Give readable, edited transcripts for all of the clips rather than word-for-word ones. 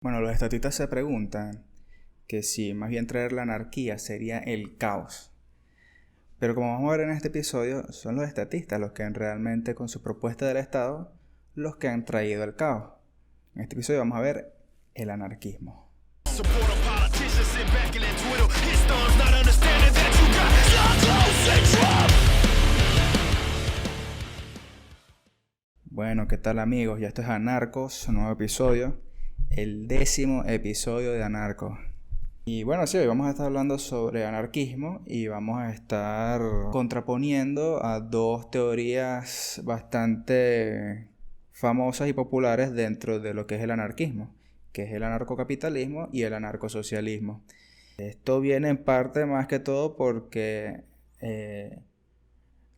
Bueno, los estatistas se preguntan que si más bien traer la anarquía sería el caos. Pero como vamos a ver en este episodio, son los estatistas los que realmente con su propuesta del Estado los que han traído el caos. En este episodio vamos a ver el anarquismo. Bueno, ¿qué tal amigos? Ya esto es Anarcos, un nuevo episodio, el 10º episodio de Anarcos. Y bueno, sí, hoy vamos a estar hablando sobre anarquismo y vamos a estar contraponiendo a dos teorías bastante famosas y populares dentro de lo que es el anarquismo, que es el anarcocapitalismo y el anarcosocialismo. Esto viene en parte más que todo porque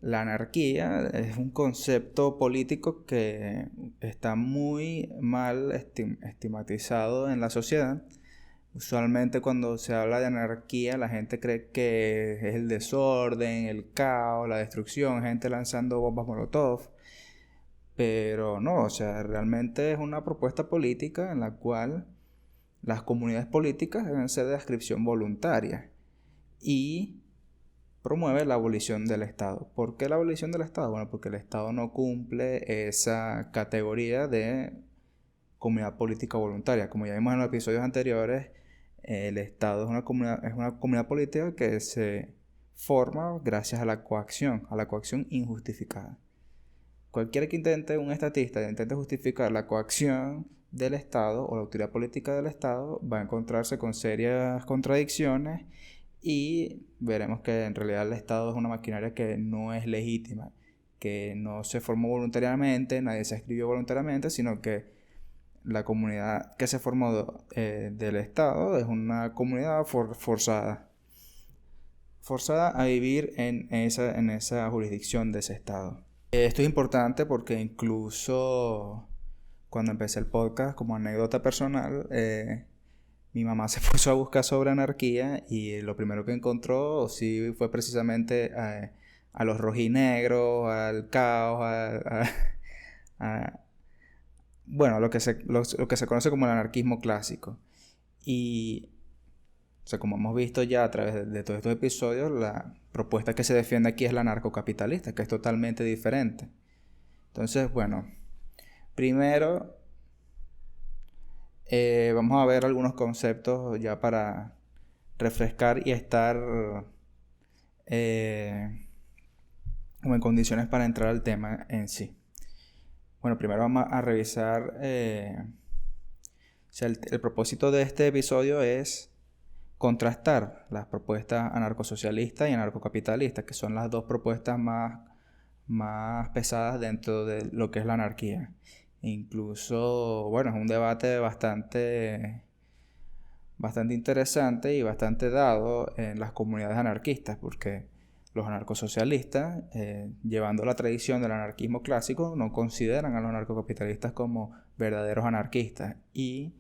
la anarquía es un concepto político que está muy mal estigmatizado en la sociedad. Usualmente cuando se habla de anarquía, la gente cree que es el desorden, el caos, la destrucción, gente lanzando bombas Molotov. Pero no, o sea, realmente es una propuesta política en la cual las comunidades políticas deben ser de adscripción voluntaria y promueve la abolición del Estado. ¿Por qué la abolición del Estado? Bueno, porque el Estado no cumple esa categoría de comunidad política voluntaria. Como ya vimos en los episodios anteriores, el Estado es una comunidad política que se forma gracias a la coacción injustificada. Cualquiera que intente, un estatista, intente justificar la coacción del Estado o la autoridad política del Estado, va a encontrarse con serias contradicciones y veremos que en realidad el Estado es una maquinaria que no es legítima, que no se formó voluntariamente, nadie se inscribió voluntariamente, sino que la comunidad que se formó del Estado es una comunidad forzada a vivir en esa jurisdicción de ese Estado. Esto es importante porque incluso cuando empecé el podcast, como anécdota personal, mi mamá se puso a buscar sobre anarquía y lo primero que encontró sí fue precisamente a los rojinegros, al caos, a bueno, lo que se conoce como el anarquismo clásico. Y, o sea, como hemos visto ya a través de todos estos episodios, la propuesta que se defiende aquí es la anarcocapitalista, que es totalmente diferente. Entonces, bueno, primero vamos a ver algunos conceptos ya para refrescar y estar como en condiciones para entrar al tema en sí. Bueno, primero vamos a revisar. O sea, el propósito de este episodio es contrastar las propuestas anarcosocialistas y anarcocapitalistas, que son las dos propuestas más pesadas dentro de lo que es la anarquía. Incluso, bueno, es un debate bastante interesante y bastante dado en las comunidades anarquistas, porque los anarcosocialistas, llevando la tradición del anarquismo clásico, no consideran a los anarcocapitalistas como verdaderos anarquistas, y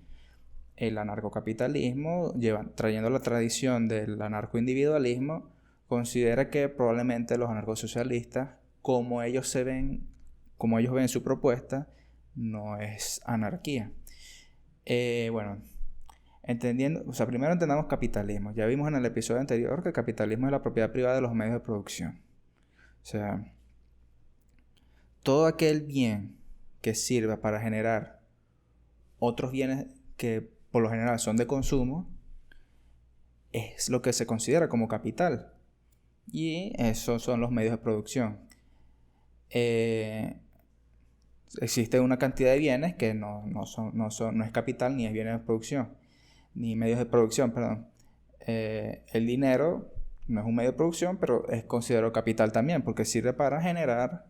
el anarcocapitalismo, trayendo la tradición del anarcoindividualismo, considera que probablemente los anarcosocialistas, como ellos ven su propuesta, no es anarquía. Bueno, primero entendamos capitalismo. Ya vimos en el episodio anterior que el capitalismo es la propiedad privada de los medios de producción. O sea, todo aquel bien que sirva para generar otros bienes que por lo general son de consumo, es lo que se considera como capital. Y esos son los medios de producción. Existe una cantidad de bienes que no es capital ni es bienes de producción, ni medios de producción, perdón. El dinero no es un medio de producción, pero es considerado capital también, porque sirve para generar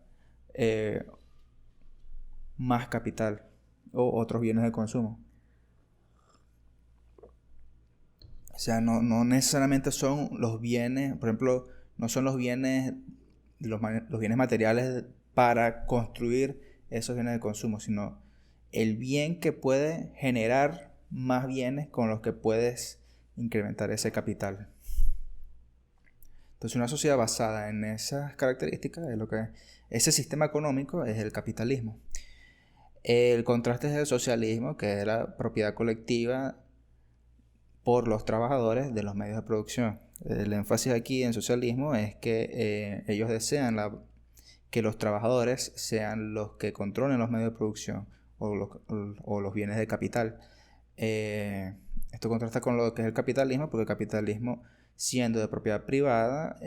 más capital o otros bienes de consumo. O sea, no necesariamente son los bienes, por ejemplo, no son los bienes materiales para construir esos bienes de consumo, sino el bien que puede generar más bienes con los que puedes incrementar ese capital. Entonces, una sociedad basada en esas características ese sistema económico es el capitalismo. El contraste es el socialismo, que es la propiedad colectiva por los trabajadores de los medios de producción. El énfasis aquí en socialismo es que ellos desean que los trabajadores sean los que controlen los medios de producción o los bienes de capital. Esto contrasta con lo que es el capitalismo, porque el capitalismo, siendo de propiedad privada,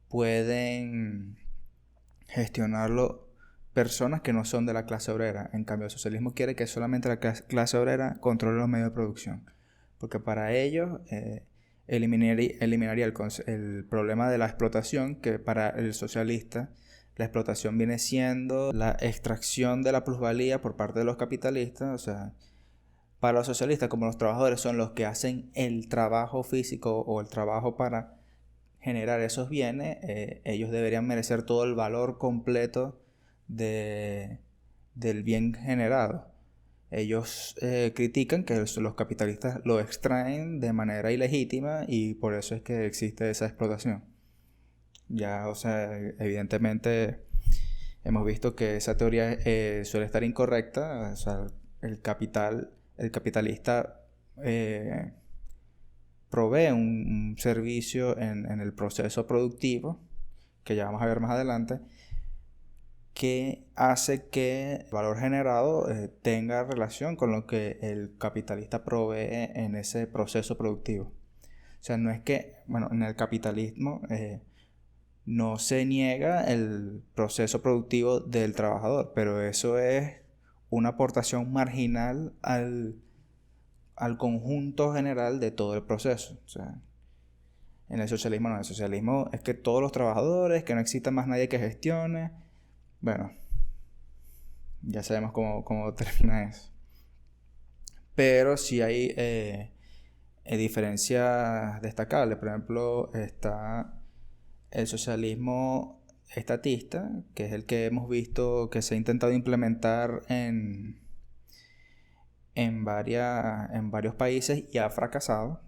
pueden gestionarlo personas que no son de la clase obrera. En cambio, el socialismo quiere que solamente la clase obrera controle los medios de producción, porque para ellos eliminaría el problema de la explotación, que para el socialista la explotación viene siendo la extracción de la plusvalía por parte de los capitalistas. O sea, para los socialistas, como los trabajadores son los que hacen el trabajo físico o el trabajo para generar esos bienes, ellos deberían merecer todo el valor completo del bien generado. Ellos critican que los capitalistas lo extraen de manera ilegítima y por eso es que existe esa explotación. Ya, o sea, evidentemente hemos visto que esa teoría suele estar incorrecta. O sea, el capitalista provee un servicio en el proceso productivo, que ya vamos a ver más adelante, que hace que el valor generado tenga relación con lo que el capitalista provee en ese proceso productivo. O sea, no es que, bueno, en el capitalismo no se niega el proceso productivo del trabajador, pero eso es una aportación marginal al conjunto general de todo el proceso. O sea, en el socialismo no, el socialismo es que todos los trabajadores, que no exista más nadie que gestione. Bueno, ya sabemos cómo termina eso. Pero sí hay diferencias destacables. Por ejemplo, está el socialismo estatista, que es el que hemos visto que se ha intentado implementar en varios países y ha fracasado.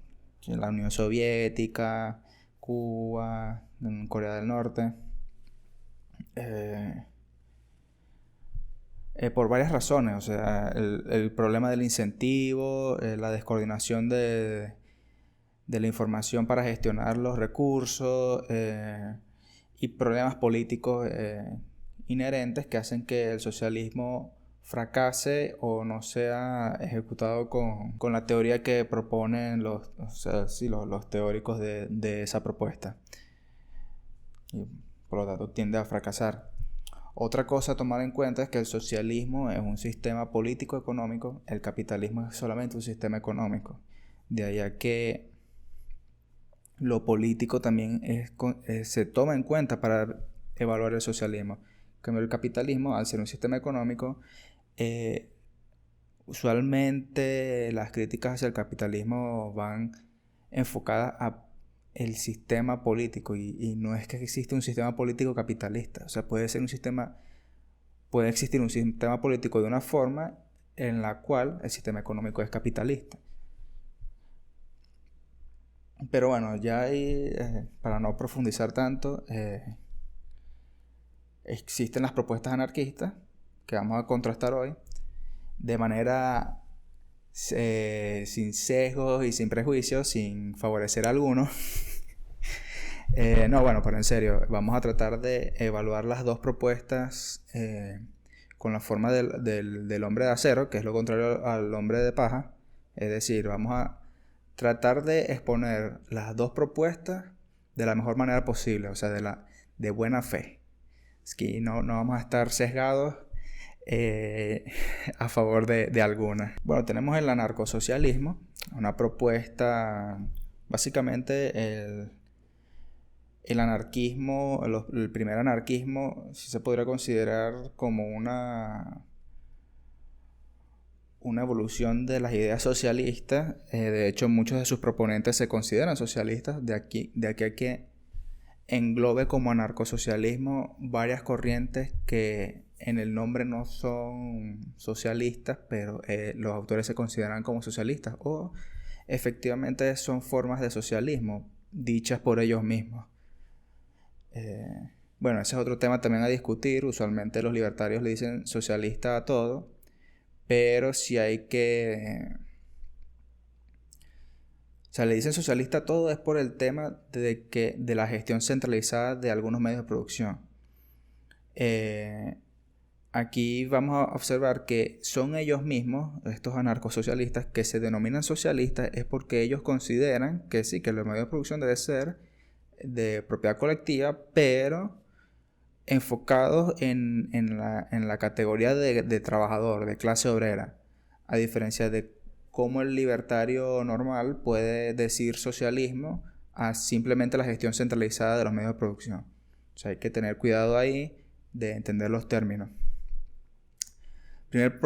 En la Unión Soviética, Cuba, en Corea del Norte. Por varias razones. O sea, el problema del incentivo, la descoordinación de la información para gestionar los recursos y problemas políticos inherentes que hacen que el socialismo fracase o no sea ejecutado con la teoría que proponen los teóricos de esa propuesta. Y por lo tanto tiende a fracasar. Otra cosa a tomar en cuenta es que el socialismo es un sistema político-económico, el capitalismo es solamente un sistema económico. De ahí a que lo político también se toma en cuenta para evaluar el socialismo. En cambio, el capitalismo, al ser un sistema económico, usualmente las críticas hacia el capitalismo van enfocadas a el sistema político y no es que existe un sistema político capitalista. O sea, puede existir un sistema político de una forma en la cual el sistema económico es capitalista. Pero bueno, ya ahí, para no profundizar tanto, existen las propuestas anarquistas que vamos a contrastar hoy de manera sin sesgos y sin prejuicios, sin favorecer a alguno. No, bueno, pero en serio, vamos a tratar de evaluar las dos propuestas con la forma del hombre de acero, que es lo contrario al hombre de paja. Es decir, vamos a tratar de exponer las dos propuestas de la mejor manera posible, o sea, de buena fe. Es que no vamos a estar sesgados a favor de alguna. Bueno, tenemos el anarcosocialismo, una propuesta, básicamente el anarquismo, el primer anarquismo, sí se podría considerar como una evolución de las ideas socialistas. De hecho, muchos de sus proponentes se consideran socialistas, de aquí a que englobe como anarcosocialismo varias corrientes que en el nombre no son socialistas, pero los autores se consideran como socialistas o efectivamente son formas de socialismo dichas por ellos mismos. Bueno, ese es otro tema también a discutir. Usualmente los libertarios le dicen socialista a todo, pero si hay que... O sea, le dicen socialista a todo es por el tema de la gestión centralizada de algunos medios de producción. Aquí vamos a observar que son ellos mismos, estos anarcosocialistas, que se denominan socialistas, es porque ellos consideran que sí, que los medios de producción deben ser de propiedad colectiva, pero enfocados en la categoría de trabajador, de clase obrera, a diferencia de cómo el libertario normal puede decir socialismo a simplemente la gestión centralizada de los medios de producción. O sea, hay que tener cuidado ahí de entender los términos. Primer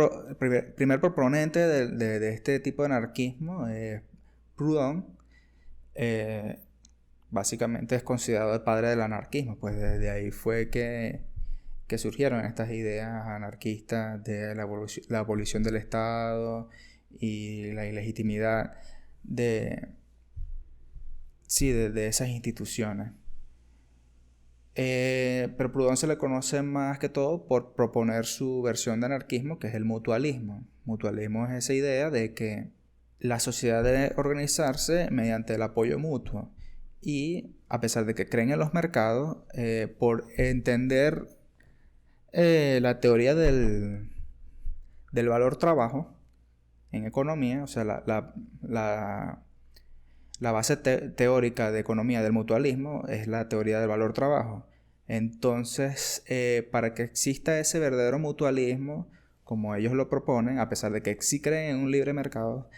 proponente de este tipo de anarquismo es Proudhon. Básicamente es considerado el padre del anarquismo, pues desde ahí fue que surgieron estas ideas anarquistas de la abolición del Estado y la ilegitimidad de esas instituciones. Pero Proudhon se le conoce más que todo por proponer su versión de anarquismo, que es el mutualismo. Mutualismo es esa idea de que la sociedad debe organizarse mediante el apoyo mutuo. Y a pesar de que creen en los mercados, por entender la teoría del valor trabajo en economía, o sea, la base teórica de economía del mutualismo es la teoría del valor trabajo. Entonces, para que exista ese verdadero mutualismo, como ellos lo proponen, a pesar de que sí creen en un libre mercado,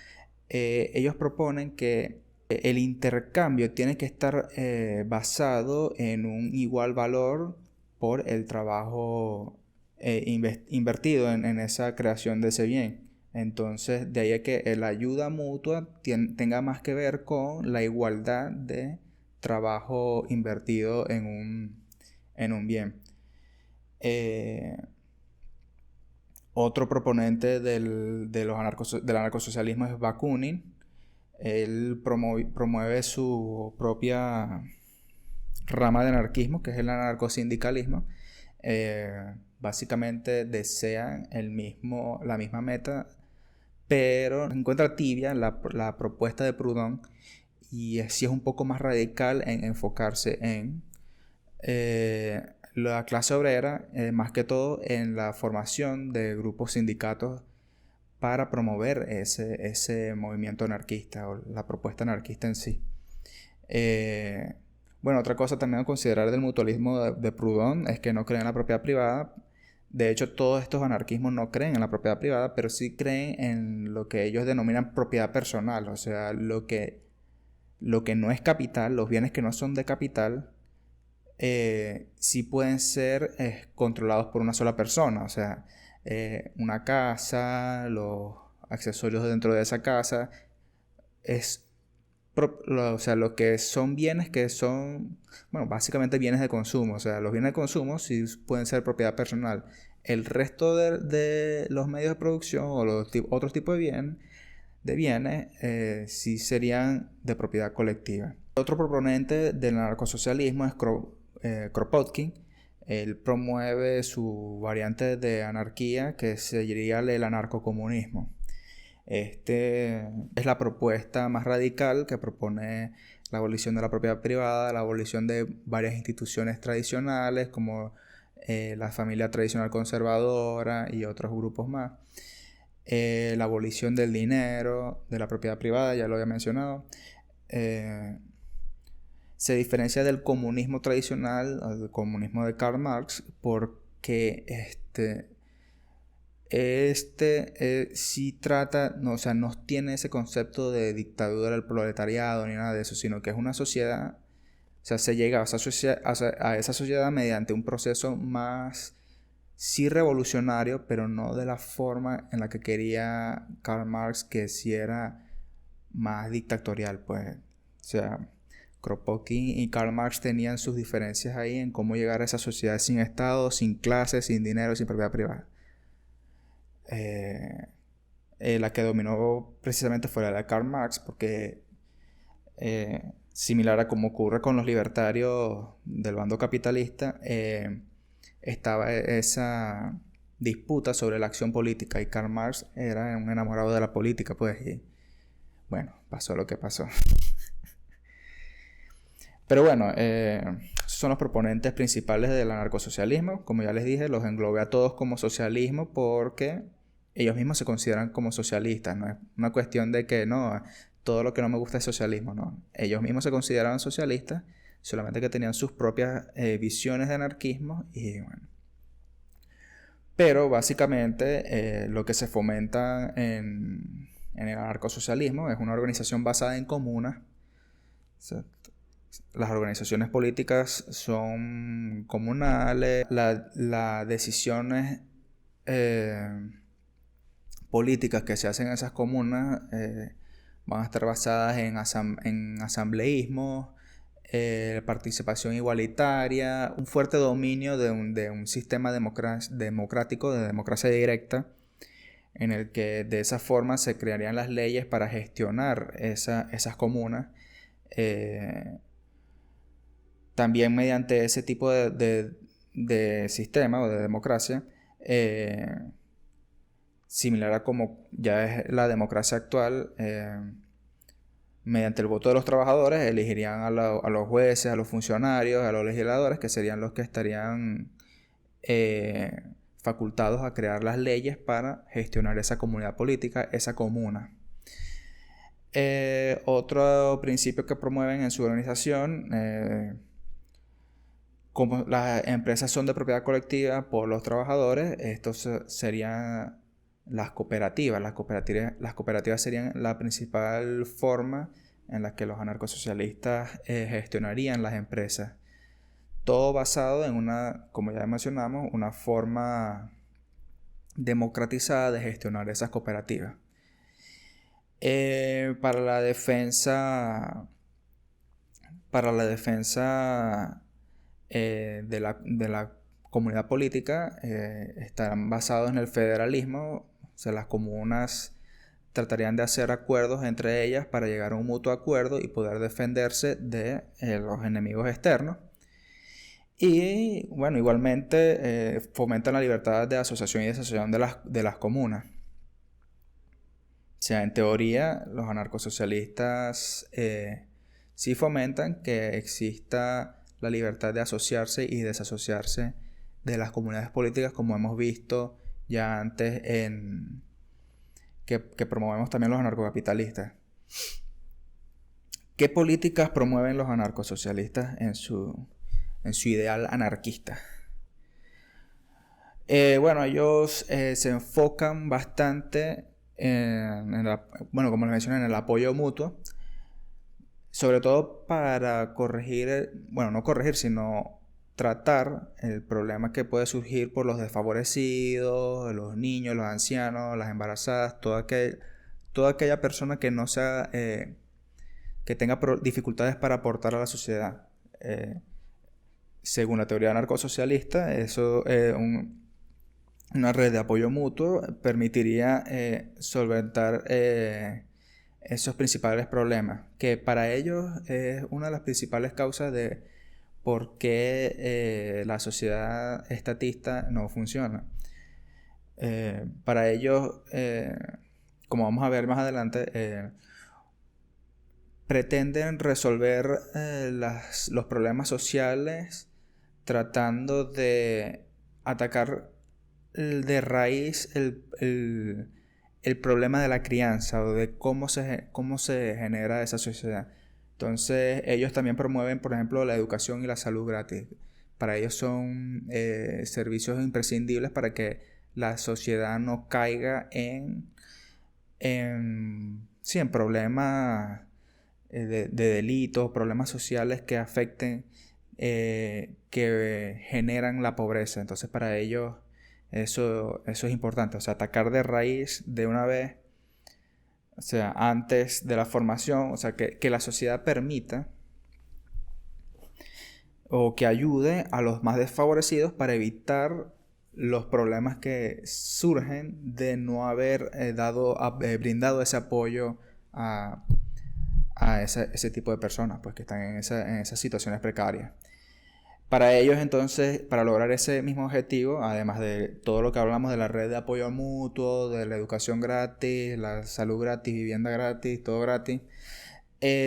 ellos proponen que el intercambio tiene que estar basado en un igual valor por el trabajo invertido en esa creación de ese bien. Entonces, de ahí es que la ayuda mutua tenga más que ver con la igualdad de trabajo invertido en un bien. Otro proponente del anarcosocialismo es Bakunin. Él promueve su propia rama de anarquismo, que es el anarcosindicalismo. Básicamente desean la misma meta, pero encuentra tibia la propuesta de Proudhon y sí es un poco más radical en enfocarse en la clase obrera, más que todo en la formación de grupos sindicatos para promover ese movimiento anarquista o la propuesta anarquista en sí. Bueno, otra cosa también a considerar del mutualismo de Proudhon es que no creen en la propiedad privada. De hecho, todos estos anarquismos no creen en la propiedad privada, pero sí creen en lo que ellos denominan propiedad personal, o sea, lo que no es capital, los bienes que no son de capital, sí pueden ser controlados por una sola persona, o sea, una casa, los accesorios dentro de esa casa, o sea, lo que son bienes que son, bueno, básicamente bienes de consumo, o sea, los bienes de consumo sí pueden ser propiedad personal. El resto de los medios de producción o los otros tipos de bienes sí serían de propiedad colectiva. Otro proponente del anarcosocialismo es Kropotkin. Él promueve su variante de anarquía que sería el anarcocomunismo. Este es la propuesta más radical que propone la abolición de la propiedad privada, la abolición de varias instituciones tradicionales como la familia tradicional conservadora y otros grupos más. La abolición del dinero, de la propiedad privada, ya lo había mencionado. Se diferencia del comunismo tradicional, del comunismo de Karl Marx, porque sí trata, no, o sea, no tiene ese concepto de dictadura del proletariado ni nada de eso, sino que es una sociedad, o sea, se llega a esa sociedad mediante un proceso más, sí revolucionario, pero no de la forma en la que quería Karl Marx, que sí era más dictatorial, pues, o sea, Kropotkin y Karl Marx tenían sus diferencias ahí en cómo llegar a esa sociedad sin Estado, sin clase, sin dinero, sin propiedad privada. La que dominó precisamente fue la de Karl Marx porque similar a como ocurre con los libertarios del bando capitalista, estaba esa disputa sobre la acción política, y Karl Marx era un enamorado de la política, pues, y bueno, pasó lo que pasó. Pero bueno, son los proponentes principales del anarcosocialismo. Como ya les dije, los englobé a todos como socialismo porque ellos mismos se consideran como socialistas. No es una cuestión de que no, todo lo que no me gusta es socialismo, no. Ellos mismos se consideraban socialistas, solamente que tenían sus propias visiones de anarquismo y bueno. Pero básicamente lo que se fomenta en el anarcosocialismo es una organización basada en comunas. O sea, las organizaciones políticas son comunales, las decisiones políticas que se hacen en esas comunas van a estar basadas en asambleísmo, participación igualitaria, un fuerte dominio de un sistema democrático, de democracia directa, en el que de esa forma se crearían las leyes para gestionar esas comunas. También mediante ese tipo de sistema o de democracia, similar a como ya es la democracia actual, mediante el voto de los trabajadores elegirían a los jueces, a los funcionarios, a los legisladores, que serían los que estarían facultados a crear las leyes para gestionar esa comunidad política, esa comuna. Otro principio que promueven en su organización, como las empresas son de propiedad colectiva por los trabajadores, estos serían las cooperativas. Las cooperativas serían la principal forma en la que los anarcosocialistas gestionarían las empresas. Todo basado en como ya mencionamos, una forma democratizada de gestionar esas cooperativas. Para la defensa de la comunidad política, estarán basados en el federalismo. O sea, las comunas tratarían de hacer acuerdos entre ellas para llegar a un mutuo acuerdo y poder defenderse de los enemigos externos. Y bueno, igualmente fomentan la libertad de asociación y desasociación de las comunas. O sea, en teoría, los anarcosocialistas sí fomentan que exista la libertad de asociarse y desasociarse de las comunidades políticas, como hemos visto ya antes que promovemos también los anarcocapitalistas. ¿Qué políticas promueven los anarcosocialistas en su ideal anarquista? Bueno, ellos se enfocan bastante como les mencioné, en el apoyo mutuo, sobre todo para corregir, no corregir, sino tratar el problema que puede surgir por los desfavorecidos, los niños, los ancianos, las embarazadas, toda aquella persona que no sea, que tenga dificultades para aportar a la sociedad. Según la teoría anarcosocialista, eso una red de apoyo mutuo permitiría solventar esos principales problemas, que para ellos es una de las principales causas de por qué la sociedad estatista no funciona. Para ellos, como vamos a ver más adelante, pretenden resolver los problemas sociales tratando de atacar de raíz el problema de la crianza o de cómo se genera esa sociedad. Entonces ellos también promueven, por ejemplo, la educación y la salud gratis. Para ellos son servicios imprescindibles para que la sociedad no caiga en problemas de delitos, problemas sociales que afecten, que generan la pobreza. Entonces para ellos eso es importante, o sea, atacar de raíz de una vez, o sea, antes de la formación, o sea, que la sociedad permita o que ayude a los más desfavorecidos para evitar los problemas que surgen de no haber brindado ese apoyo a a ese tipo de personas, pues que están en esas situaciones precarias. Para ellos, entonces, para lograr ese mismo objetivo, además de todo lo que hablamos de la red de apoyo mutuo, de la educación gratis, la salud gratis, vivienda gratis, todo gratis,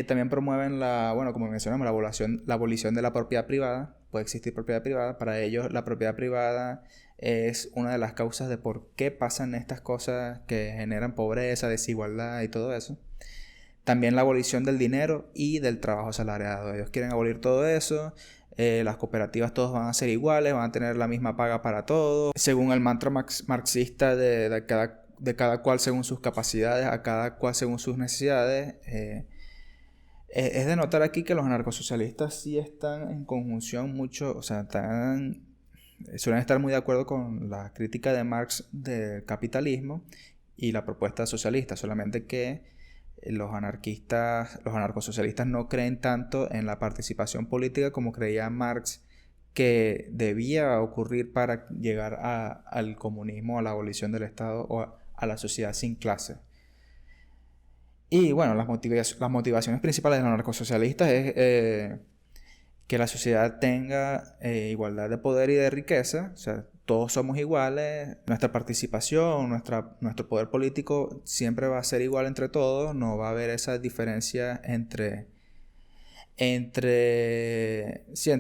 también promueven como mencionamos, la abolición de la propiedad privada. Puede existir propiedad privada. Para ellos, la propiedad privada es una de las causas de por qué pasan estas cosas que generan pobreza, desigualdad y todo eso. También la abolición del dinero y del trabajo asalariado. Ellos quieren abolir todo eso. Las cooperativas todos van a ser iguales, van a tener la misma paga para todos. Según el mantra marxista de cada cual según sus capacidades, a cada cual según sus necesidades. Es de notar aquí que los anarcosocialistas sí están en conjunción mucho, o sea, suelen estar muy de acuerdo con la crítica de Marx del capitalismo y la propuesta socialista, solamente que los anarcosocialistas no creen tanto en la participación política como creía Marx que debía ocurrir para llegar al comunismo, a la abolición del Estado o a la sociedad sin clase. Y bueno, las motivaciones principales de los anarcosocialistas es que la sociedad tenga igualdad de poder y de riqueza, o sea, todos somos iguales, nuestra participación, nuestro poder político siempre va a ser igual entre todos, no va a haber esa diferencia entre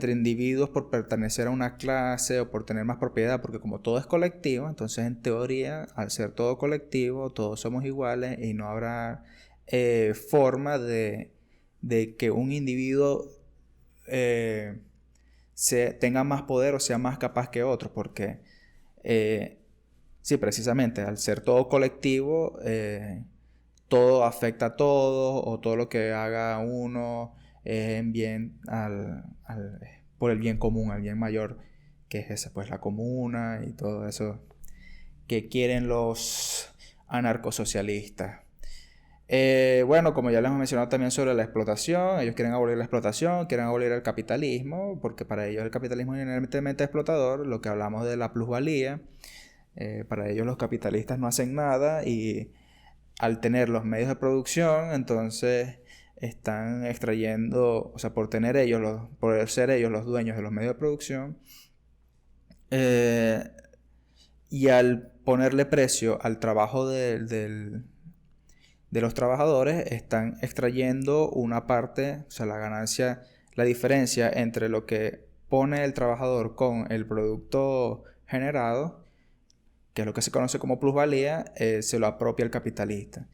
individuos por pertenecer a una clase o por tener más propiedad, porque como todo es colectivo, entonces en teoría, al ser todo colectivo, todos somos iguales y no habrá forma de que un individuo tenga más poder o sea más capaz que otros, porque sí, precisamente al ser todo colectivo, todo afecta a todos, o todo lo que haga uno es en bien por el bien común, al bien mayor, que es esa, pues la comuna y todo eso que quieren los anarcosocialistas. Bueno, como ya les hemos mencionado también sobre la explotación, ellos quieren abolir la explotación, quieren abolir el capitalismo, porque para ellos el capitalismo es inherentemente explotador, lo que hablamos de la plusvalía. Para ellos los capitalistas no hacen nada y al tener los medios de producción, entonces están extrayendo, o sea, por ser ellos los dueños de los medios de producción, y al ponerle precio al trabajo de los trabajadores, están extrayendo una parte, o sea, la ganancia, la diferencia entre lo que pone el trabajador con el producto generado, que es lo que se conoce como plusvalía, se lo apropia el capitalista.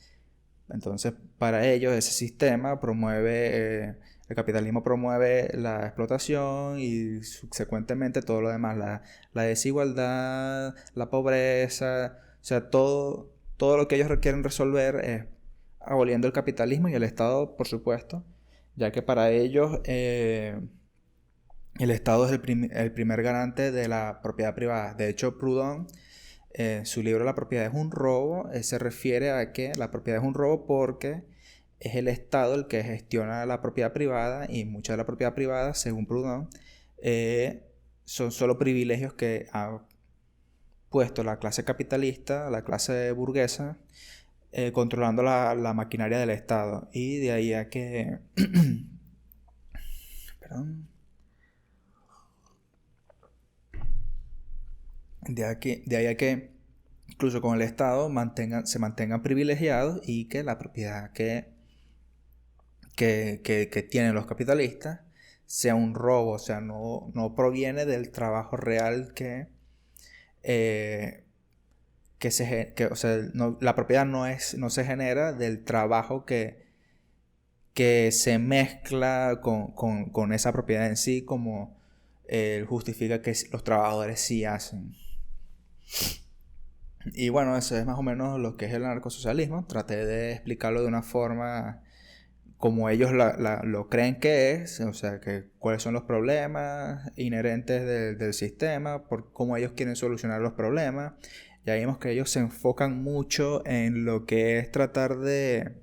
Entonces, para ellos ese sistema el capitalismo promueve la explotación y subsecuentemente todo lo demás, la desigualdad, la pobreza, o sea, todo lo que ellos quieren resolver es aboliendo el capitalismo y el Estado, por supuesto, ya que para ellos el Estado es el primer garante de la propiedad privada. De hecho, Proudhon, su libro La propiedad es un robo, se refiere a que la propiedad es un robo porque es el Estado el que gestiona la propiedad privada, y mucha de la propiedad privada, según Proudhon, son solo privilegios que ha puesto la clase capitalista, la clase burguesa, controlando la maquinaria del Estado. Y de ahí a que perdón. De ahí a que incluso con el Estado se mantengan privilegiados, y que la propiedad que tienen los capitalistas sea un robo, o sea, no proviene del trabajo real o sea, la propiedad no se genera del trabajo que se mezcla con esa propiedad en sí, como justifica que los trabajadores sí hacen. Y bueno, eso es más o menos lo que es el anarcosocialismo. Traté de explicarlo de una forma como ellos lo creen que es, o sea, cuáles son los problemas inherentes del sistema, cómo ellos quieren solucionar los problemas. Ya vimos que ellos se enfocan mucho en lo que es tratar de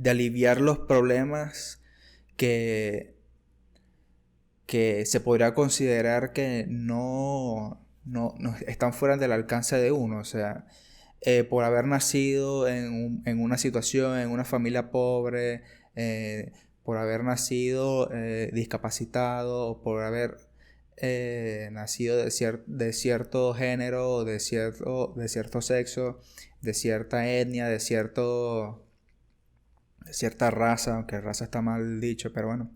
aliviar los problemas que se podría considerar que no están fuera del alcance de uno. O sea, por haber nacido en una situación, en una familia pobre, por haber nacido discapacitado, o por haber nacido de cierto género, de cierto sexo, de cierta etnia, de cierta raza, aunque raza está mal dicho, pero bueno,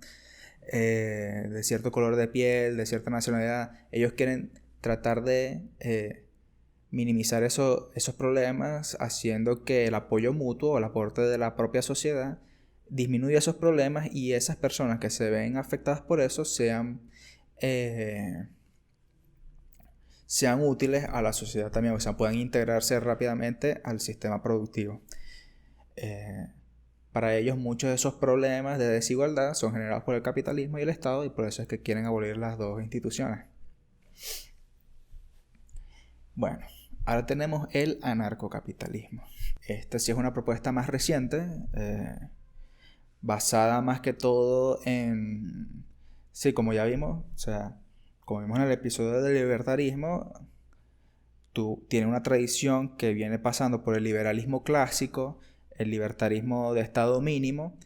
de cierto color de piel, de cierta nacionalidad. Ellos quieren tratar de minimizar esos problemas, haciendo que el apoyo mutuo o el aporte de la propia sociedad disminuya esos problemas, y esas personas que se ven afectadas por eso eh, sean útiles a la sociedad también, o sea, puedan integrarse rápidamente al sistema productivo. Para ellos, muchos de esos problemas de desigualdad son generados por el capitalismo y el Estado, y por eso es que quieren abolir las dos instituciones. Bueno, ahora tenemos el anarcocapitalismo. Esta sí es una propuesta más reciente, basada más que todo en... Sí, como ya vimos, o sea, como vimos en el episodio del libertarismo, tiene una tradición que viene pasando por el liberalismo clásico, el libertarismo de estado mínimo,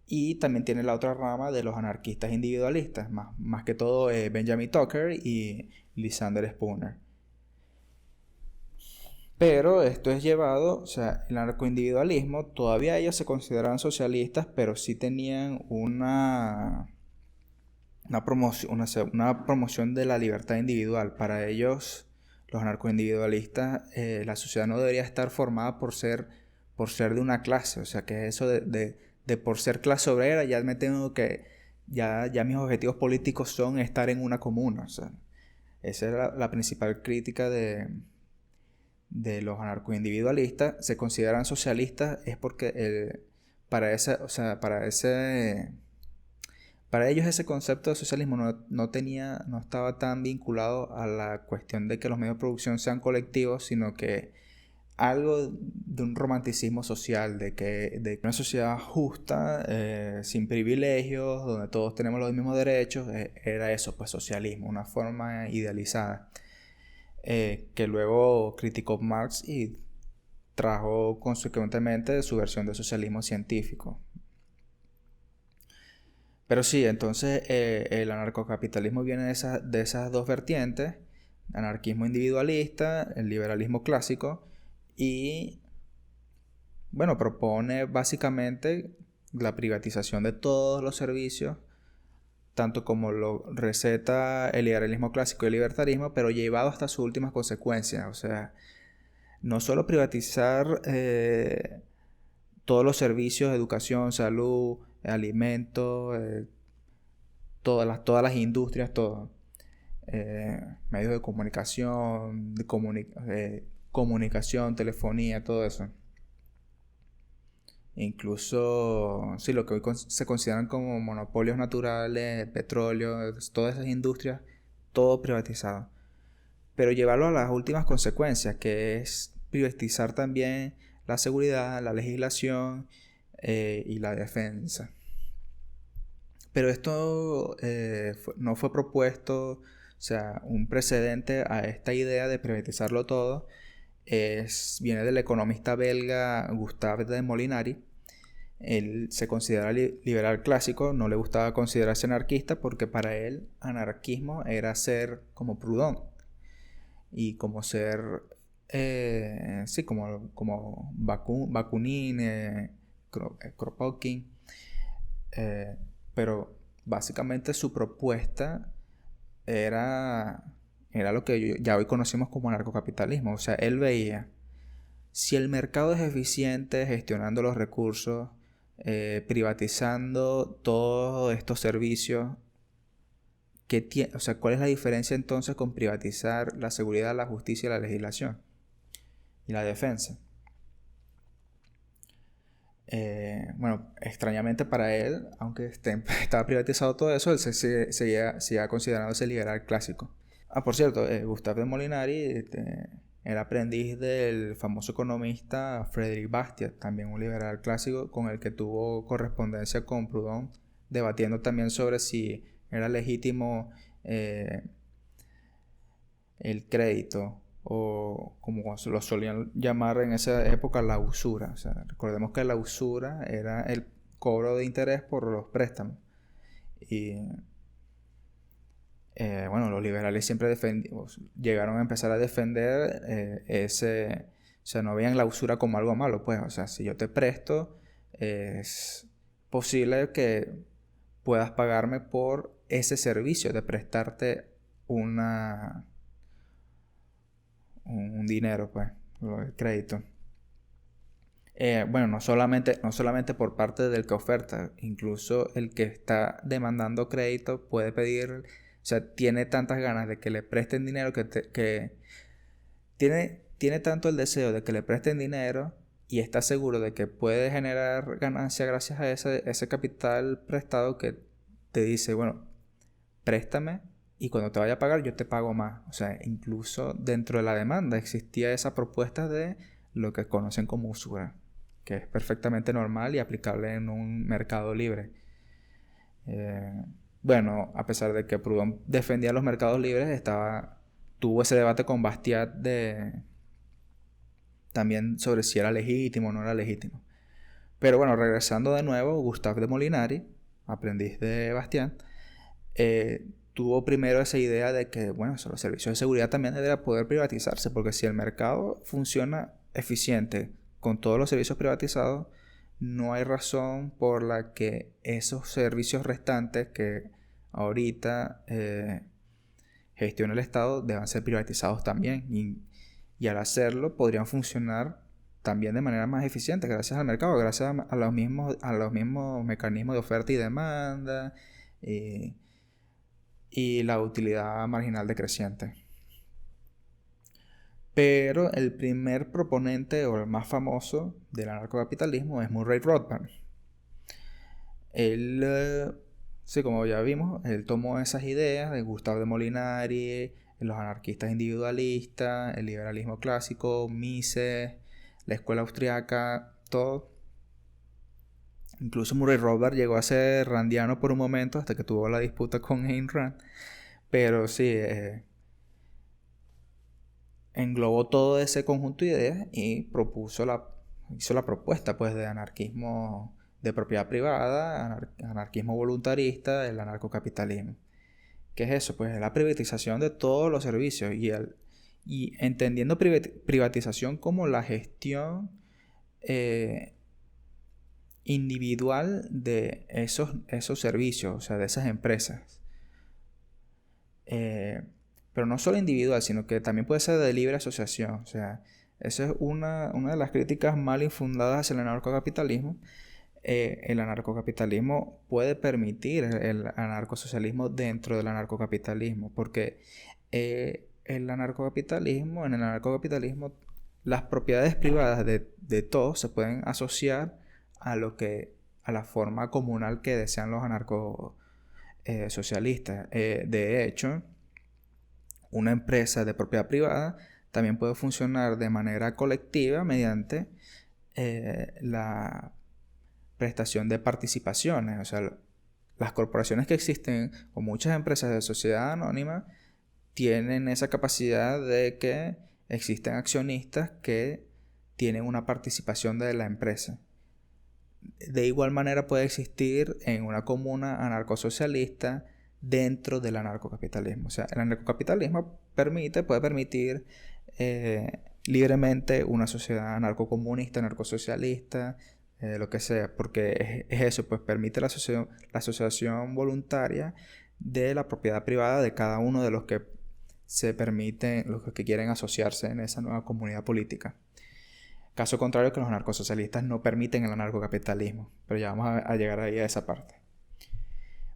y también tiene la otra rama de los anarquistas individualistas, más que todo Benjamin Tucker y Lysander Spooner. Pero esto es llevado, o sea, el anarcoindividualismo, todavía ellos se consideraban socialistas, pero sí tenían una promoción de la libertad individual. Para ellos, los anarcoindividualistas, la sociedad no debería estar formada por ser de una clase. O sea, que eso de por ser clase obrera, ya me tengo que... Ya mis objetivos políticos son estar en una comuna. O sea, esa es la principal crítica de los anarcoindividualistas. Se consideran socialistas es porque para ellos ese concepto de socialismo no estaba tan vinculado a la cuestión de que los medios de producción sean colectivos, sino que algo de un romanticismo social, de una sociedad justa, sin privilegios, donde todos tenemos los mismos derechos. Era eso, pues socialismo, una forma idealizada, que luego criticó Marx y trajo consecuentemente su versión de socialismo científico. Pero sí, entonces el anarcocapitalismo viene de esas dos vertientes: anarquismo individualista, el liberalismo clásico, y bueno, propone básicamente la privatización de todos los servicios, tanto como lo receta el liberalismo clásico y el libertarismo, pero llevado hasta sus últimas consecuencias. O sea, no solo privatizar todos los servicios, educación, salud, alimentos, todas las industrias, todo. Medios de comunicación, comunicación, telefonía, todo eso. Incluso, sí, lo que hoy se consideran como monopolios naturales, petróleo, todas esas industrias, todo privatizado. Pero llevarlo a las últimas consecuencias, que es privatizar también la seguridad, la legislación y la defensa. Pero esto no fue propuesto, o sea, un precedente a esta idea de privatizarlo todo. Viene del economista belga Gustave de Molinari. Él se considera liberal clásico, no le gustaba considerarse anarquista porque para él anarquismo era ser como Proudhon y como ser, sí, como Bakunin, Kropotkin. Pero básicamente su propuesta era lo que ya hoy conocemos como anarcocapitalismo. O sea, él veía, si el mercado es eficiente gestionando los recursos, privatizando todos estos servicios, o sea, ¿cuál es la diferencia entonces con privatizar la seguridad, la justicia, la legislación y la defensa? Bueno, extrañamente para él, aunque estaba privatizado todo eso, él seguía considerándose liberal clásico. Por cierto, Gustave de Molinari era aprendiz del famoso economista Frédéric Bastiat, también un liberal clásico, con el que tuvo correspondencia con Proudhon, debatiendo también sobre si era legítimo el crédito o como lo solían llamar en esa época, la usura. O sea, recordemos que la usura era el cobro de interés por los préstamos. Y bueno, los liberales siempre llegaron a empezar a defender ese... O sea, no veían la usura como algo malo, pues. O sea, si yo te presto, es posible que puedas pagarme por ese servicio de prestarte un dinero, pues, el crédito. Bueno, no solamente por parte del que oferta, incluso el que está demandando crédito puede pedir, o sea, tiene tantas ganas de que le presten dinero que tiene tanto el deseo de que le presten dinero y está seguro de que puede generar ganancia gracias a ese capital prestado, que te dice, bueno, préstame y cuando te vaya a pagar yo te pago más. O sea, incluso dentro de la demanda existía esa propuesta de lo que conocen como usura, que es perfectamente normal y aplicable en un mercado libre. Bueno, a pesar de que Proudhon defendía los mercados libres, tuvo ese debate con Bastiat también sobre si era legítimo o no era legítimo. Pero bueno, regresando de nuevo, Gustave de Molinari, aprendiz de Bastiat, tuvo primero esa idea de que, bueno, los servicios de seguridad también deberían poder privatizarse, porque si el mercado funciona eficiente con todos los servicios privatizados, no hay razón por la que esos servicios restantes que ahorita gestiona el Estado deban ser privatizados también. Y al hacerlo podrían funcionar también de manera más eficiente gracias al mercado, gracias a los mismos mecanismos de oferta y demanda y la utilidad marginal decreciente. Pero el primer proponente o el más famoso del anarcocapitalismo es Murray Rothbard. Él, sí, como ya vimos, él tomó esas ideas de Gustave de Molinari, los anarquistas individualistas, el liberalismo clásico, Mises, la escuela austriaca, todo. Incluso Murray Rothbard llegó a ser randiano por un momento hasta que tuvo la disputa con Ayn Rand. Pero sí, englobó todo ese conjunto de ideas y hizo la propuesta, pues, de anarquismo de propiedad privada, anarquismo voluntarista, el anarcocapitalismo. ¿Qué es eso? Pues es la privatización de todos los servicios y entendiendo privatización como la gestión individual de esos servicios, o sea, de esas empresas. Pero no solo individual, sino que también puede ser de libre asociación. O sea, esa es una de las críticas mal infundadas hacia el anarcocapitalismo. El anarcocapitalismo puede permitir el anarcosocialismo dentro del anarcocapitalismo, porque en el anarcocapitalismo, las propiedades privadas de todos se pueden asociar a la forma comunal que desean los anarcosocialistas. De hecho, una empresa de propiedad privada también puede funcionar de manera colectiva mediante la prestación de participaciones. O sea, las corporaciones que existen o muchas empresas de sociedad anónima tienen esa capacidad de que existen accionistas que tienen una participación de la empresa. De igual manera puede existir en una comuna anarcosocialista dentro del anarcocapitalismo. O sea, el anarcocapitalismo puede permitir libremente una sociedad anarcocomunista, anarcosocialista, lo que sea, porque es eso, pues permite la asociación voluntaria de la propiedad privada de cada uno de los que los que quieren asociarse en esa nueva comunidad política. Caso contrario, que los anarcosocialistas no permiten el anarcocapitalismo, pero ya vamos a llegar ahí a esa parte.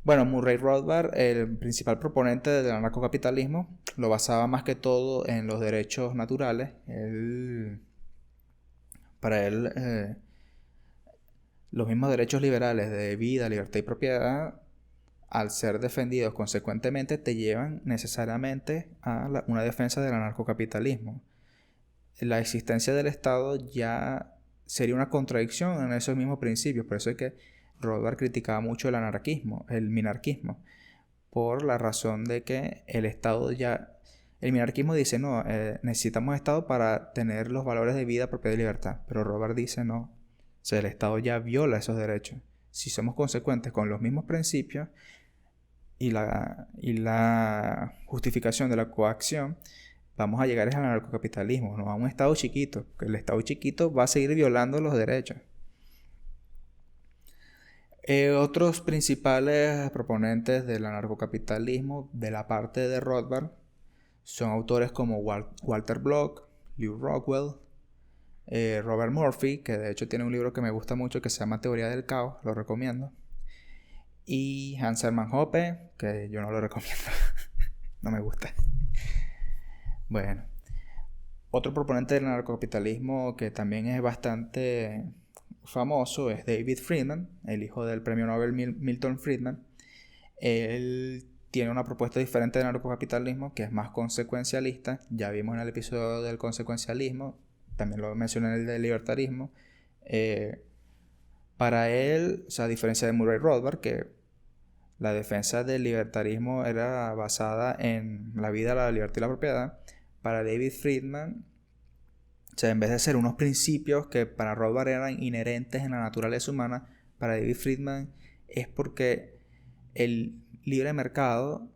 Bueno, Murray Rothbard, el principal proponente del anarcocapitalismo, lo basaba más que todo en los derechos naturales. Para él, los mismos derechos liberales de vida, libertad y propiedad, al ser defendidos consecuentemente, te llevan necesariamente a una defensa del anarcocapitalismo. La existencia del Estado ya sería una contradicción en esos mismos principios. Por eso es que Rothbard criticaba mucho el minarquismo, por la razón de que el Estado ya El minarquismo dice, no, necesitamos Estado para tener los valores de vida, propiedad y libertad. Pero Rothbard dice, no, o sea, el Estado ya viola esos derechos. Si somos consecuentes con los mismos principios y la justificación de la coacción, vamos a llegar al anarcocapitalismo, no a un Estado chiquito, porque el Estado chiquito va a seguir violando los derechos. Otros principales proponentes del anarcocapitalismo de la parte de Rothbard son autores como Walter Block, Lew Rockwell, Robert Murphy, que de hecho tiene un libro que me gusta mucho que se llama Teoría del Caos, lo recomiendo, y Hans Hermann Hoppe, que yo no lo recomiendo, no me gusta. Bueno, otro proponente del anarcocapitalismo que también es bastante famoso es David Friedman, el hijo del premio Nobel Milton Friedman. Él tiene una propuesta diferente del anarcocapitalismo que es más consecuencialista. Ya vimos en el episodio del consecuencialismo, también lo mencioné en el del libertarismo. Para él, o sea, a diferencia de Murray Rothbard, que la defensa del libertarismo era basada en la vida, la libertad y la propiedad, para David Friedman, o sea, en vez de ser unos principios que para Rothbard eran inherentes en la naturaleza humana, para David Friedman es porque el libre mercado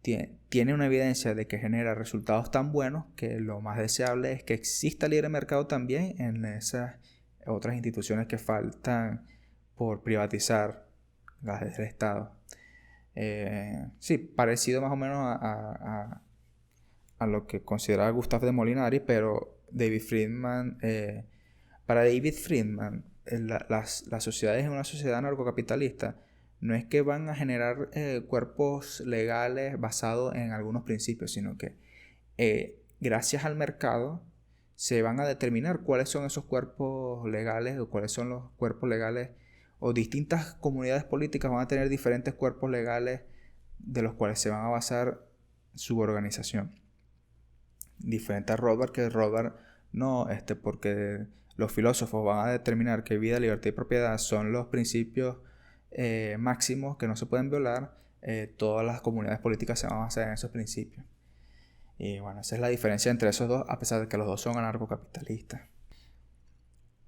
tiene una evidencia de que genera resultados tan buenos que lo más deseable es que exista libre mercado también en esas otras instituciones que faltan por privatizar, las del Estado. Sí, parecido más o menos a lo que considera Gustave de Molinari, pero David Friedman, para David Friedman, las sociedades en una sociedad narcocapitalista no es que van a generar cuerpos legales basados en algunos principios, sino que gracias al mercado se van a determinar cuáles son esos cuerpos legales o cuáles son los cuerpos legales, o distintas comunidades políticas van a tener diferentes cuerpos legales de los cuales se van a basar su organización. Diferente a Rothbard, que Rothbard no, porque los filósofos van a determinar que vida, libertad y propiedad son los principios máximos que no se pueden violar. Todas las comunidades políticas se van a basar en esos principios. Y bueno, esa es la diferencia entre esos dos, a pesar de que los dos son anarcocapitalistas.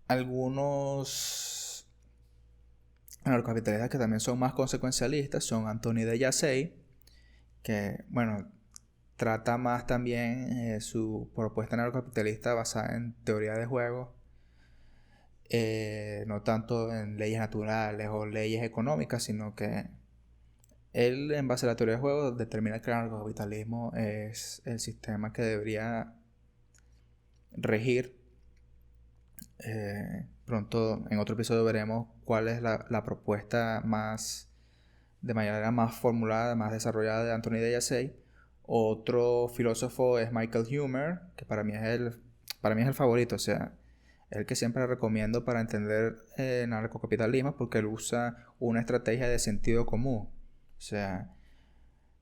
Algunos anarcocapitalistas que también son más consecuencialistas son Anthony de Jassey, que bueno, trata más también su propuesta anarcocapitalista basada en teoría de juegos, no tanto en leyes naturales o leyes económicas, sino que él, en base a la teoría de juegos, determina que el anarcocapitalismo es el sistema que debería regir. Pronto en otro episodio veremos cuál es la propuesta de manera más formulada, más desarrollada de Anthony de Jassey. Otro filósofo es Michael Huemer, que para mí es el favorito, o sea, el que siempre recomiendo para entender el narcocapitalismo, porque él usa una estrategia de sentido común, o sea,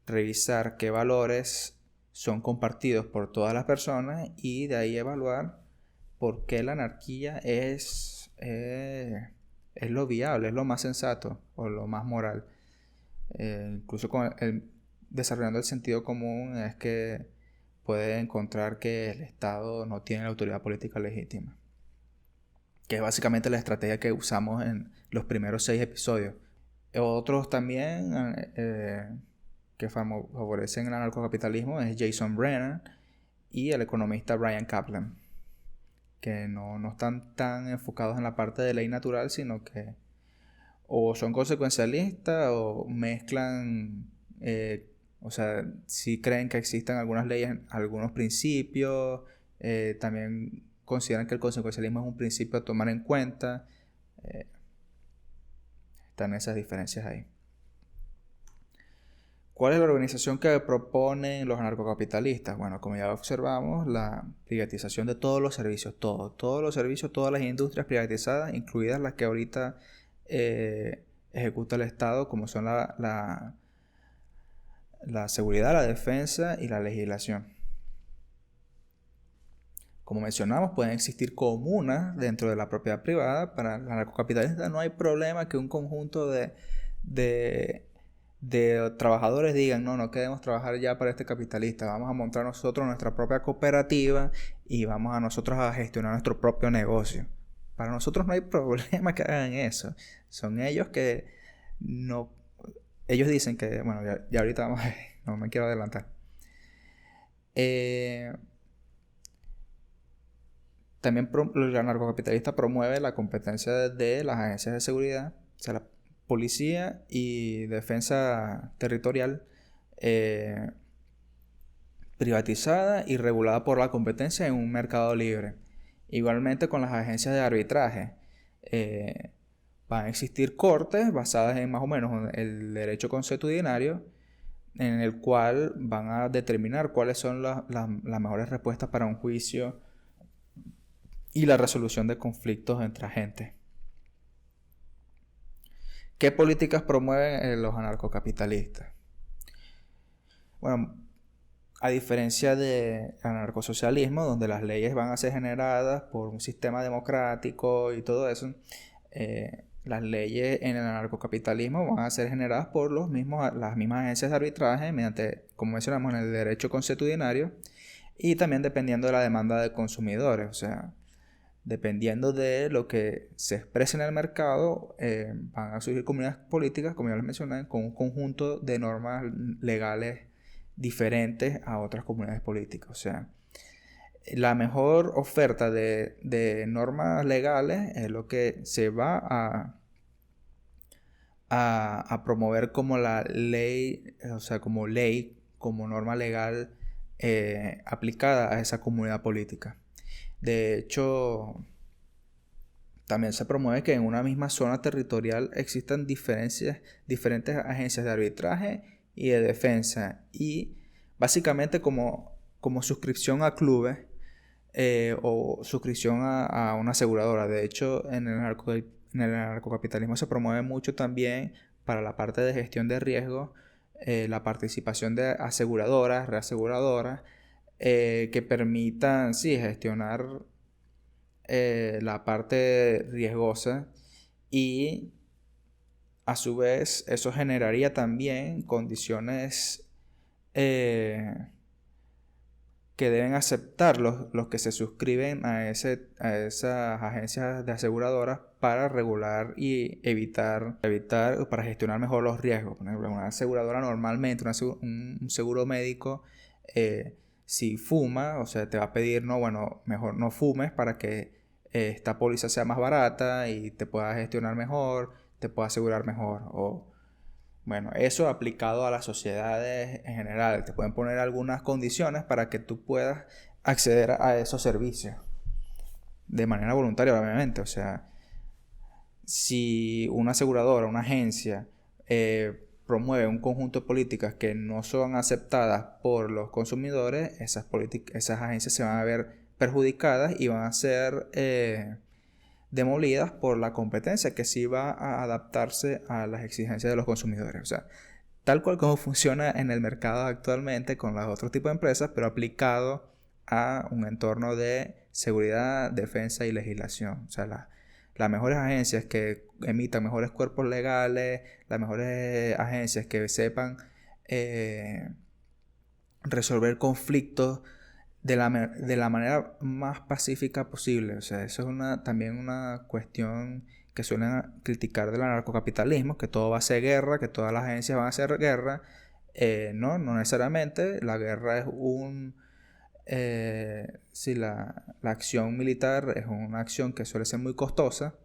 revisar qué valores son compartidos por todas las personas y de ahí evaluar por qué la anarquía es lo viable, es lo más sensato o lo más moral. Incluso desarrollando el sentido común es que puede encontrar que el Estado no tiene la autoridad política legítima, que es básicamente la estrategia que usamos en los primeros 6 episodios. Otros también que favorecen el anarcocapitalismo es Jason Brennan y el economista Bryan Caplan, que no están tan enfocados en la parte de ley natural, sino que o son consecuencialistas o mezclan, o sea, sí creen que existen algunas leyes, algunos principios, también consideran que el consecuencialismo es un principio a tomar en cuenta. Están esas diferencias ahí. ¿Cuál es la organización que proponen los anarcocapitalistas? Bueno, como ya observamos, la privatización de todos los servicios, todos los servicios, todas las industrias privatizadas, incluidas las que ahorita ejecuta el Estado, como son la seguridad, la defensa y la legislación. Como mencionamos, pueden existir comunas dentro de la propiedad privada. Para el anarcocapitalista no hay problema que un conjunto de de trabajadores digan, no, no queremos trabajar ya para este capitalista, vamos a montar nosotros nuestra propia cooperativa y vamos a nosotros a gestionar nuestro propio negocio. Para nosotros no hay problema que hagan eso. Son ellos que no... Ellos dicen que, bueno, ya ahorita vamos a ver, no me quiero adelantar. También el anarcocapitalista promueve la competencia de las agencias de seguridad, o sea, la policía y defensa territorial, privatizada y regulada por la competencia en un mercado libre. Igualmente con las agencias de arbitraje. Van a existir cortes basadas en más o menos el derecho consuetudinario, en el cual van a determinar cuáles son las mejores respuestas para un juicio y la resolución de conflictos entre agentes. ¿Qué políticas promueven los anarcocapitalistas? Bueno, a diferencia del anarcosocialismo, donde las leyes van a ser generadas por un sistema democrático y todo eso, las leyes en el anarcocapitalismo van a ser generadas por las mismas agencias de arbitraje mediante, como mencionamos, en el derecho consuetudinario y también dependiendo de la demanda de consumidores. O sea, dependiendo de lo que se exprese en el mercado, van a surgir comunidades políticas, como ya les mencioné, con un conjunto de normas legales diferentes a otras comunidades políticas. O sea, la mejor oferta de normas legales es lo que se va a promover como la ley, o sea, como ley, como norma legal aplicada a esa comunidad política. De hecho, también se promueve que en una misma zona territorial existan diferentes agencias de arbitraje y de defensa. Y básicamente como suscripción a clubes o suscripción a una aseguradora. De hecho, en el anarcocapitalismo se promueve mucho también para la parte de gestión de riesgo, la participación de aseguradoras, reaseguradoras, que permitan, sí, gestionar la parte riesgosa y a su vez eso generaría también condiciones que deben aceptar los que se suscriben a esas agencias de aseguradoras para regular y evitar para gestionar mejor los riesgos. Por ejemplo, una aseguradora normalmente, un seguro médico, si fuma, o sea, te va a pedir, no, bueno, mejor no fumes para que esta póliza sea más barata y te pueda gestionar mejor, te pueda asegurar mejor. O, bueno, eso aplicado a las sociedades en general. Te pueden poner algunas condiciones para que tú puedas acceder a esos servicios de manera voluntaria, obviamente. O sea, si una aseguradora, una agencia promueve un conjunto de políticas que no son aceptadas por los consumidores, esas agencias se van a ver perjudicadas y van a ser demolidas por la competencia que sí va a adaptarse a las exigencias de los consumidores. O sea, tal cual como funciona en el mercado actualmente con los otros tipos de empresas, pero aplicado a un entorno de seguridad, defensa y legislación. O sea, las mejores agencias que emitan mejores cuerpos legales, las mejores agencias que sepan resolver conflictos de la manera más pacífica posible. O sea, eso es también una cuestión que suelen criticar del anarcocapitalismo, que todo va a ser guerra, que todas las agencias van a hacer guerra. No necesariamente. La guerra es si la acción militar es una acción que suele ser muy costosa.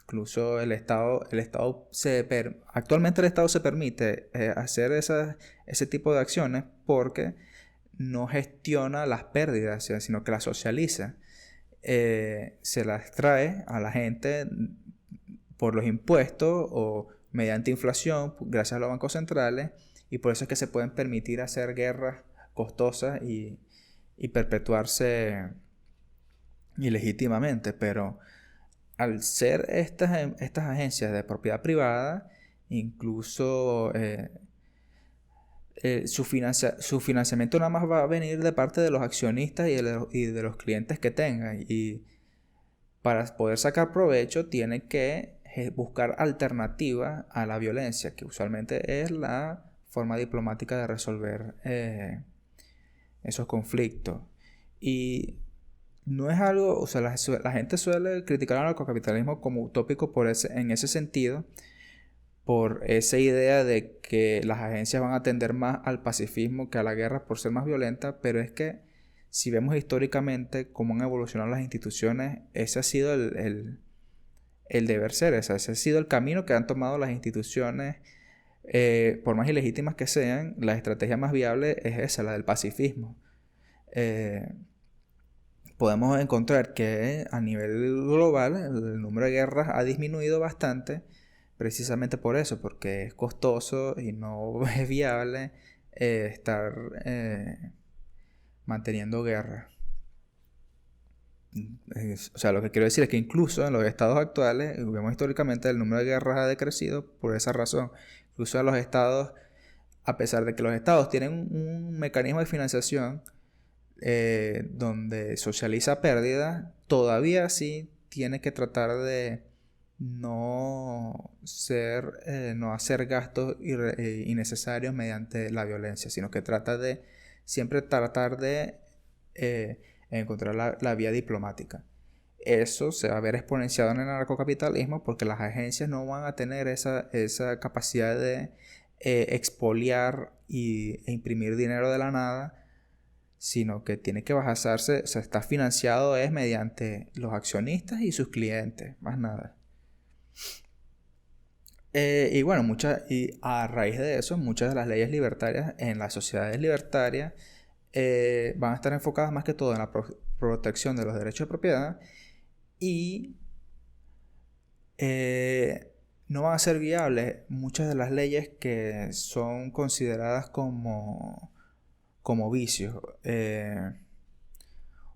Incluso actualmente el Estado se permite hacer ese tipo de acciones porque no gestiona las pérdidas, sino que las socializa. Se las trae a la gente por los impuestos o mediante inflación, gracias a los bancos centrales, y por eso es que se pueden permitir hacer guerras costosas y perpetuarse ilegítimamente. Pero al ser estas agencias de propiedad privada, incluso su financiamiento nada más va a venir de parte de los accionistas y de los clientes que tengan. Y para poder sacar provecho tiene que buscar alternativa a la violencia, que usualmente es la forma diplomática de resolver esos conflictos. Y no es algo, o sea, la gente suele criticar al narcocapitalismo como utópico en ese sentido, por esa idea de que las agencias van a tender más al pacifismo que a la guerra por ser más violentas, pero es que si vemos históricamente cómo han evolucionado las instituciones, ese ha sido el deber ser, ese ha sido el camino que han tomado las instituciones, por más ilegítimas que sean. La estrategia más viable es esa, la del pacifismo. Podemos encontrar que a nivel global el número de guerras ha disminuido bastante, precisamente por eso, porque es costoso y no es viable estar manteniendo guerra. O sea, lo que quiero decir es que incluso en los estados actuales, vemos históricamente, el número de guerras ha decrecido por esa razón. Incluso en los estados, a pesar de que los estados tienen un mecanismo de financiación donde socializa pérdidas, todavía sí tiene que tratar de no hacer gastos innecesarios mediante la violencia, sino que trata de siempre tratar de encontrar la vía diplomática. Eso se va a ver exponenciado en el narcocapitalismo porque las agencias no van a tener esa capacidad de expoliar e imprimir dinero de la nada, sino que tiene que basarse, o sea, está financiado es mediante los accionistas y sus clientes, más nada. Y bueno, y a raíz de eso, muchas de las leyes libertarias en las sociedades libertarias van a estar enfocadas más que todo en la protección de los derechos de propiedad y no van a ser viables muchas de las leyes que son consideradas como vicios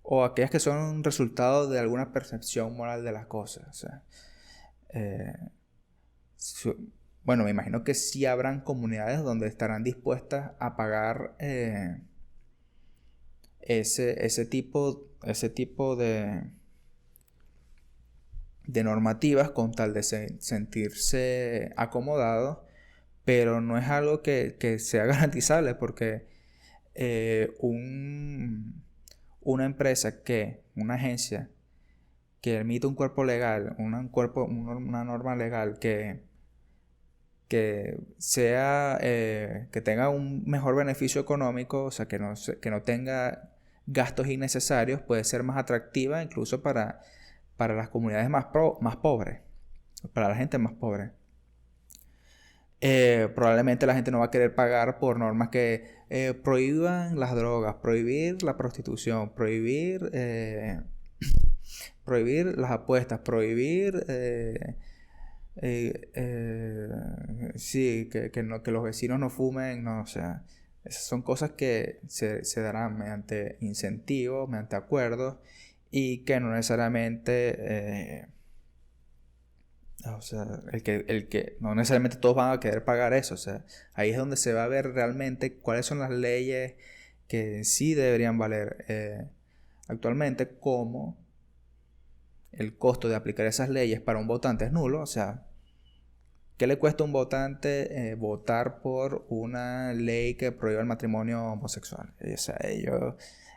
o aquellas que son resultado de alguna percepción moral de las cosas. O sea, bueno, me imagino que sí habrán comunidades donde estarán dispuestas a pagar ese tipo de normativas con tal de sentirse acomodados, pero no es algo que sea garantizable porque una agencia que emite un cuerpo legal, una norma legal que sea que tenga un mejor beneficio económico, o sea, que no tenga gastos innecesarios, puede ser más atractiva incluso para las comunidades más pobres, para la gente más pobre. Probablemente la gente no va a querer pagar por normas que prohíban las drogas, prohibir la prostitución, prohibir las apuestas, prohibir sí, que los vecinos no fumen, no, o sea, esas son cosas que se darán mediante incentivos, mediante acuerdos y que no necesariamente o sea, no necesariamente todos van a querer pagar eso. O sea, ahí es donde se va a ver realmente cuáles son las leyes que sí deberían valer actualmente, como el costo de aplicar esas leyes para un votante es nulo. O sea, ¿qué le cuesta a un votante votar por una ley que prohíba el matrimonio homosexual? O sea,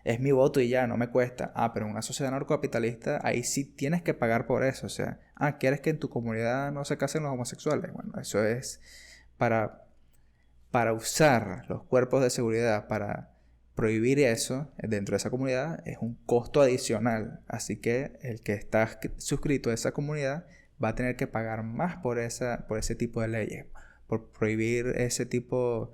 es mi voto y ya, no me cuesta. Pero en una sociedad narcocapitalista, ahí sí tienes que pagar por eso. O sea, ¿quieres que en tu comunidad no se casen los homosexuales? Bueno, eso es para usar los cuerpos de seguridad para prohibir eso dentro de esa comunidad es un costo adicional. Así que el que está suscrito a esa comunidad va a tener que pagar más por ese tipo de leyes, por prohibir ese tipo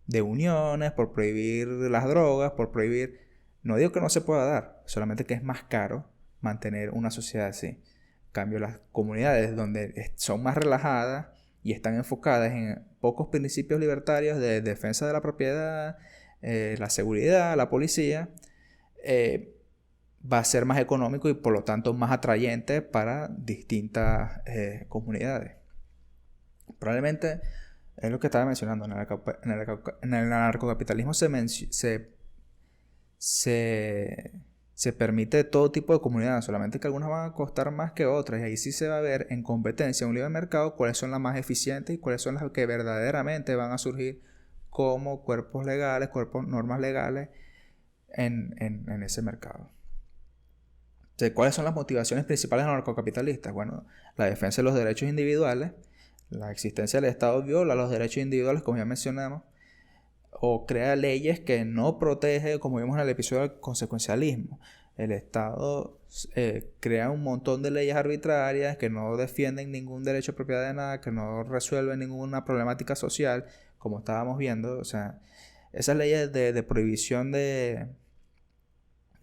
de uniones, por prohibir las drogas, por prohibir... No digo que no se pueda dar, solamente que es más caro mantener una sociedad así. En cambio, las comunidades donde son más relajadas y están enfocadas en pocos principios libertarios de defensa de la propiedad, la seguridad, la policía, va a ser más económico y por lo tanto más atrayente para distintas comunidades. Probablemente es lo que estaba mencionando. En el narcocapitalismo se se permite todo tipo de comunidad, solamente que algunas van a costar más que otras, y ahí sí se va a ver en competencia, en un libre mercado, cuáles son las más eficientes y cuáles son las que verdaderamente van a surgir como cuerpos legales, normas legales en ese mercado. Entonces, ¿cuáles son las motivaciones principales de los narcocapitalistas? Bueno, la defensa de los derechos individuales, la existencia del Estado viola los derechos individuales, como ya mencionamos, o crea leyes que no protege, como vimos en el episodio del consecuencialismo. El Estado crea un montón de leyes arbitrarias que no defienden ningún derecho de propiedad de nada, que no resuelven ninguna problemática social, como estábamos viendo. O sea, esas leyes de prohibición de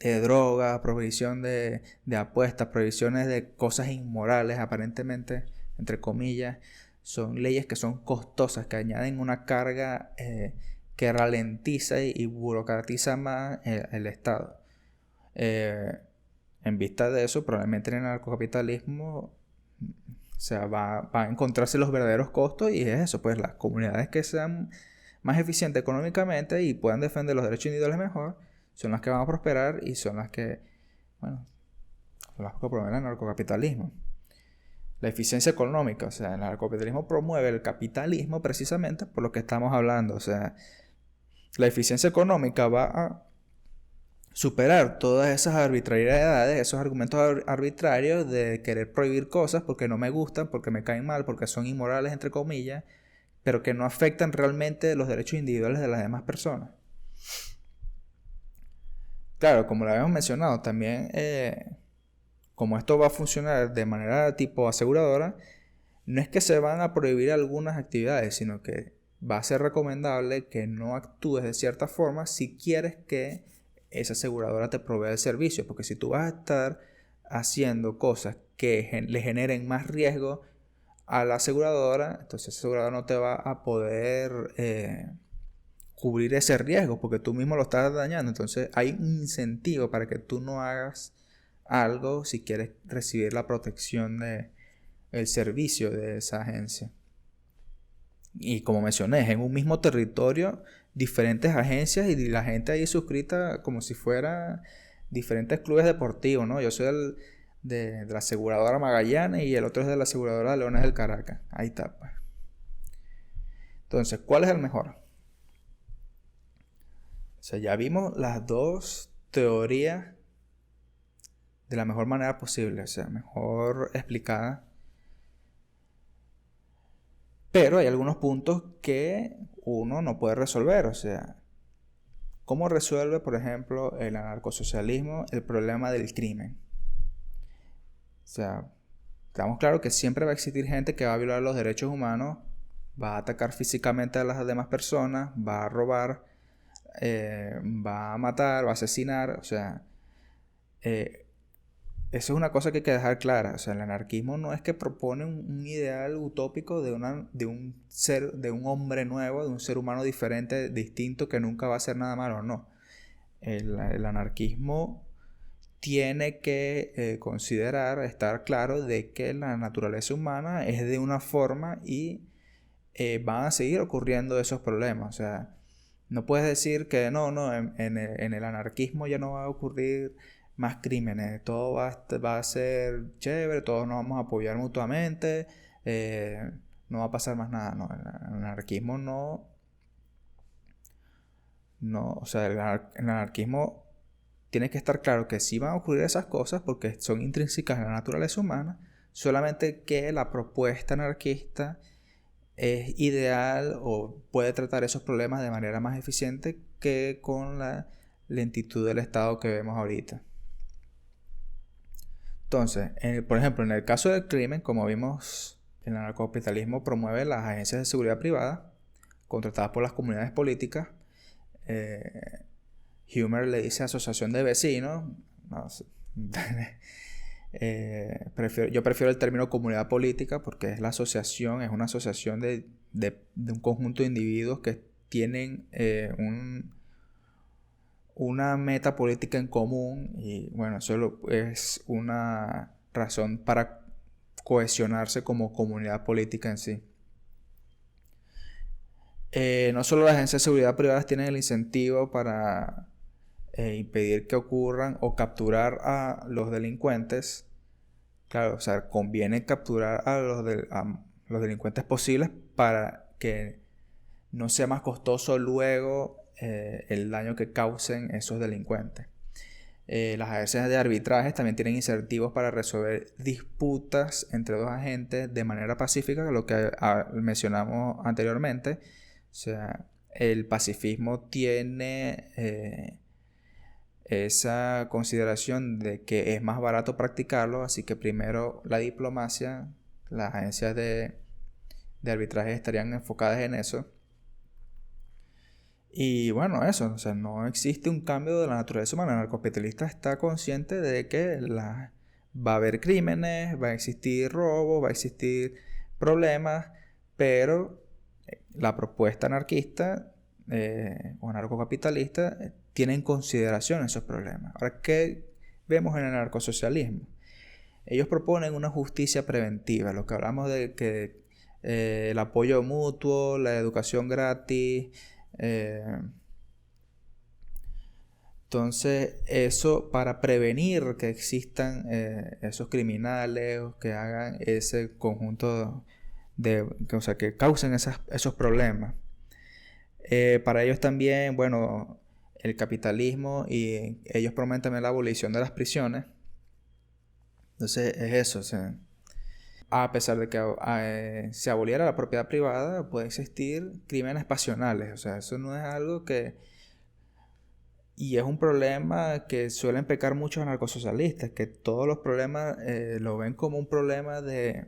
drogas, prohibición de apuestas, prohibiciones de cosas inmorales, aparentemente, entre comillas, son leyes que son costosas, que añaden una carga que ralentiza y burocratiza más el Estado. En vista de eso, probablemente en el narcocapitalismo, o sea, va a encontrarse los verdaderos costos, y es eso, pues las comunidades que sean más eficientes económicamente y puedan defender los derechos individuales mejor, son las que van a prosperar y son las que, bueno, son las que promueven el narcocapitalismo. La eficiencia económica, o sea, el narcocapitalismo promueve el capitalismo precisamente por lo que estamos hablando. O sea, la eficiencia económica va a superar todas esas arbitrariedades, esos argumentos arbitrarios de querer prohibir cosas porque no me gustan, porque me caen mal, porque son inmorales, entre comillas, pero que no afectan realmente los derechos individuales de las demás personas. Claro, como lo habíamos mencionado, también como esto va a funcionar de manera tipo aseguradora, no es que se van a prohibir algunas actividades, sino que va a ser recomendable que no actúes de cierta forma si quieres que esa aseguradora te provea el servicio, porque si tú vas a estar haciendo cosas que le generen más riesgo a la aseguradora, entonces la aseguradora no te va a poder cubrir ese riesgo porque tú mismo lo estás dañando. Entonces hay un incentivo para que tú no hagas algo si quieres recibir la protección del servicio de esa agencia. Y como mencioné, es en un mismo territorio diferentes agencias y la gente ahí suscrita como si fuera diferentes clubes deportivos, ¿no? Yo soy de la aseguradora Magallanes y el otro es de la aseguradora Leones del Caracas. Ahí está, pues. Entonces, ¿cuál es el mejor? O sea, ya vimos las dos teorías de la mejor manera posible, o sea, mejor explicada. Pero hay algunos puntos que uno no puede resolver, o sea, ¿cómo resuelve, por ejemplo, el anarcosocialismo el problema del crimen? O sea, estamos claros que siempre va a existir gente que va a violar los derechos humanos, va a atacar físicamente a las demás personas, va a robar, va a matar, va a asesinar, o sea, eso es una cosa que hay que dejar clara. O sea, el anarquismo no es que propone un ideal utópico de un hombre nuevo, de un ser humano diferente, distinto, que nunca va a hacer nada malo, no. El anarquismo tiene que considerar, estar claro de que la naturaleza humana es de una forma y van a seguir ocurriendo esos problemas. O sea, no puedes decir que no, en el anarquismo ya no va a ocurrir más crímenes, todo va a ser chévere, todos nos vamos a apoyar mutuamente, no va a pasar más nada. No, el anarquismo o sea, el anarquismo tiene que estar claro que sí van a ocurrir esas cosas porque son intrínsecas a la naturaleza humana, solamente que la propuesta anarquista es ideal o puede tratar esos problemas de manera más eficiente que con la lentitud del Estado que vemos ahorita. Entonces, por ejemplo, en el caso del crimen, como vimos, el anarcocapitalismo promueve las agencias de seguridad privada contratadas por las comunidades políticas. Humer le dice asociación de vecinos. No sé. Yo prefiero el término comunidad política porque es una asociación de un conjunto de individuos que tienen una meta política en común y bueno, eso es una razón para cohesionarse como comunidad política en sí. No solo las agencias de seguridad privadas tienen el incentivo para impedir que ocurran o capturar a los delincuentes. Claro, o sea, conviene capturar a los delincuentes posibles para que no sea más costoso luego el daño que causen esos delincuentes. Las agencias de arbitraje también tienen incentivos para resolver disputas entre dos agentes de manera pacífica, lo que mencionamos anteriormente. O sea, el pacifismo tiene esa consideración de que es más barato practicarlo, así que primero la diplomacia, las agencias de arbitraje estarían enfocadas en eso. Y bueno, eso, o sea, no existe un cambio de la naturaleza humana. El narcocapitalista está consciente de que va a haber crímenes, va a existir robos, va a existir problemas, pero la propuesta anarquista o anarcocapitalista tiene en consideración esos problemas. Ahora, ¿qué vemos en el narcosocialismo? Ellos proponen una justicia preventiva, lo que hablamos de que el apoyo mutuo, la educación gratis. Entonces, eso para prevenir que existan esos criminales o que hagan ese conjunto o sea, que causen esos problemas. Para ellos también, bueno, el capitalismo, y ellos prometen también la abolición de las prisiones. Entonces, es eso, o sea, a pesar de que se aboliera la propiedad privada, puede existir crímenes pasionales. O sea, eso no es algo que... Y es un problema que suelen pecar muchos narcosocialistas, que todos los problemas lo ven como un problema de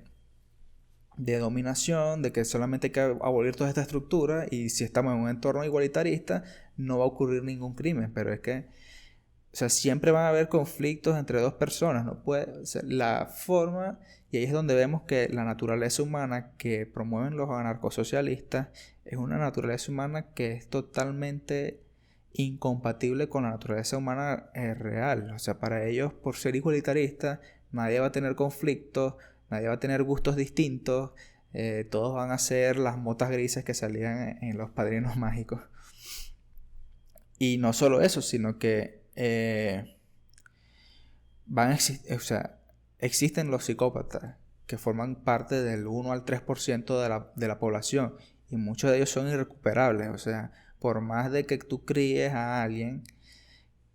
dominación, de que solamente hay que abolir toda esta estructura, y si estamos en un entorno igualitarista no va a ocurrir ningún crimen. Pero es que, o sea, siempre van a haber conflictos entre dos personas. No puede, o sea, la forma, y ahí es donde vemos que la naturaleza humana que promueven los anarcosocialistas es una naturaleza humana que es totalmente incompatible con la naturaleza humana real. O sea, para ellos, por ser igualitaristas, nadie va a tener conflictos, nadie va a tener gustos distintos, todos van a ser las motas grises que salían en Los Padrinos Mágicos. Y no solo eso, sino que o sea, existen los psicópatas que forman parte del 1 al 3% de la población, y muchos de ellos son irrecuperables. O sea, por más de que tú críes a alguien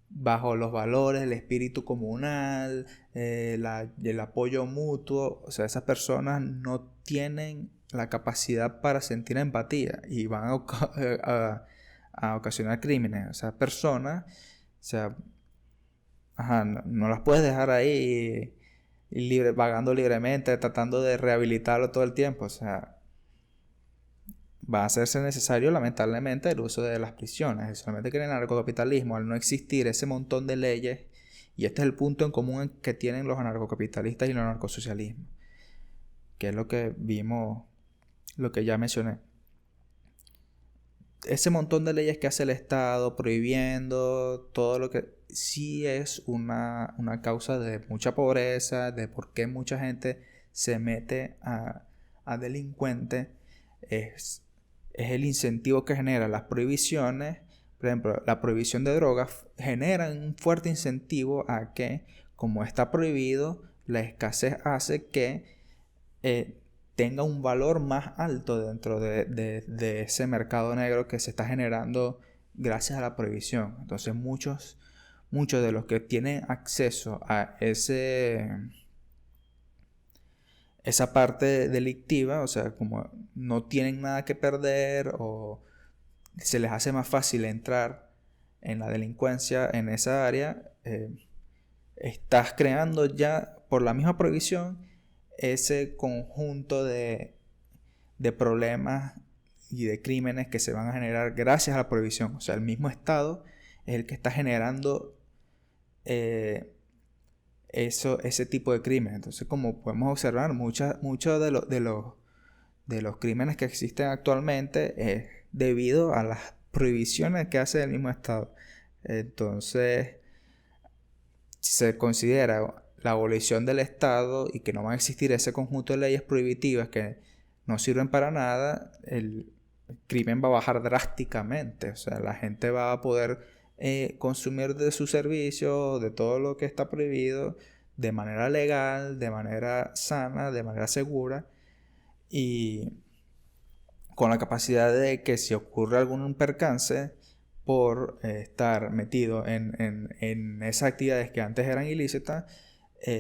bajo los valores, el espíritu comunal, el apoyo mutuo, o sea, esas personas no tienen la capacidad para sentir empatía y van a ocasionar crímenes. O sea, personas, o sea, no las puedes dejar ahí vagando libremente, tratando de rehabilitarlo todo el tiempo. O sea, va a hacerse necesario, lamentablemente, el uso de las prisiones. Solamente que en el narcocapitalismo, al no existir ese montón de leyes, y este es el punto en común que tienen los anarcocapitalistas y los narcosocialismos, que es lo que vimos, lo que ya mencioné. Ese montón de leyes que hace el Estado prohibiendo todo lo que sí es una causa de mucha pobreza, de por qué mucha gente se mete a delincuente, es el incentivo que genera las prohibiciones. Por ejemplo, la prohibición de drogas genera un fuerte incentivo a que, como está prohibido, la escasez hace que tenga un valor más alto dentro de ese mercado negro que se está generando gracias a la prohibición. Entonces muchos de los que tienen acceso a esa parte delictiva, o sea, como no tienen nada que perder o se les hace más fácil entrar en la delincuencia en esa área, estás creando ya por la misma prohibición ese conjunto de problemas y de crímenes que se van a generar gracias a la prohibición. O sea, el mismo Estado es el que está generando ese tipo de crímenes. Entonces, como podemos observar, muchos de los crímenes que existen actualmente es debido a las prohibiciones que hace el mismo Estado. Entonces, si se considera la abolición del Estado y que no va a existir ese conjunto de leyes prohibitivas que no sirven para nada, el crimen va a bajar drásticamente. O sea, la gente va a poder consumir de su servicio, de todo lo que está prohibido, de manera legal, de manera sana, de manera segura, y con la capacidad de que si ocurre algún percance por estar metido en esas actividades que antes eran ilícitas,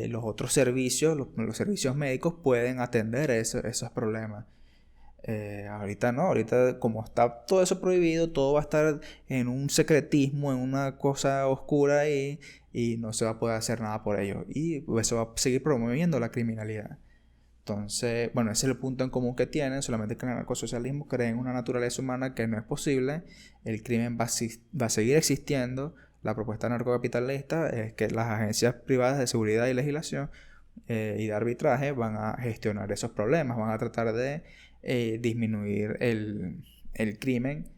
los otros servicios, los servicios médicos pueden atender esos problemas. Ahorita no, ahorita como está todo eso prohibido, todo va a estar en un secretismo, en una cosa oscura y no se va a poder hacer nada por ello. Y eso va a seguir promoviendo la criminalidad. Entonces, bueno, ese es el punto en común que tienen, solamente que en el narcosocialismo creen una naturaleza humana que no es posible, el crimen va a seguir existiendo. La propuesta narcocapitalista es que las agencias privadas de seguridad y legislación y de arbitraje van a gestionar esos problemas, van a tratar de disminuir el crimen.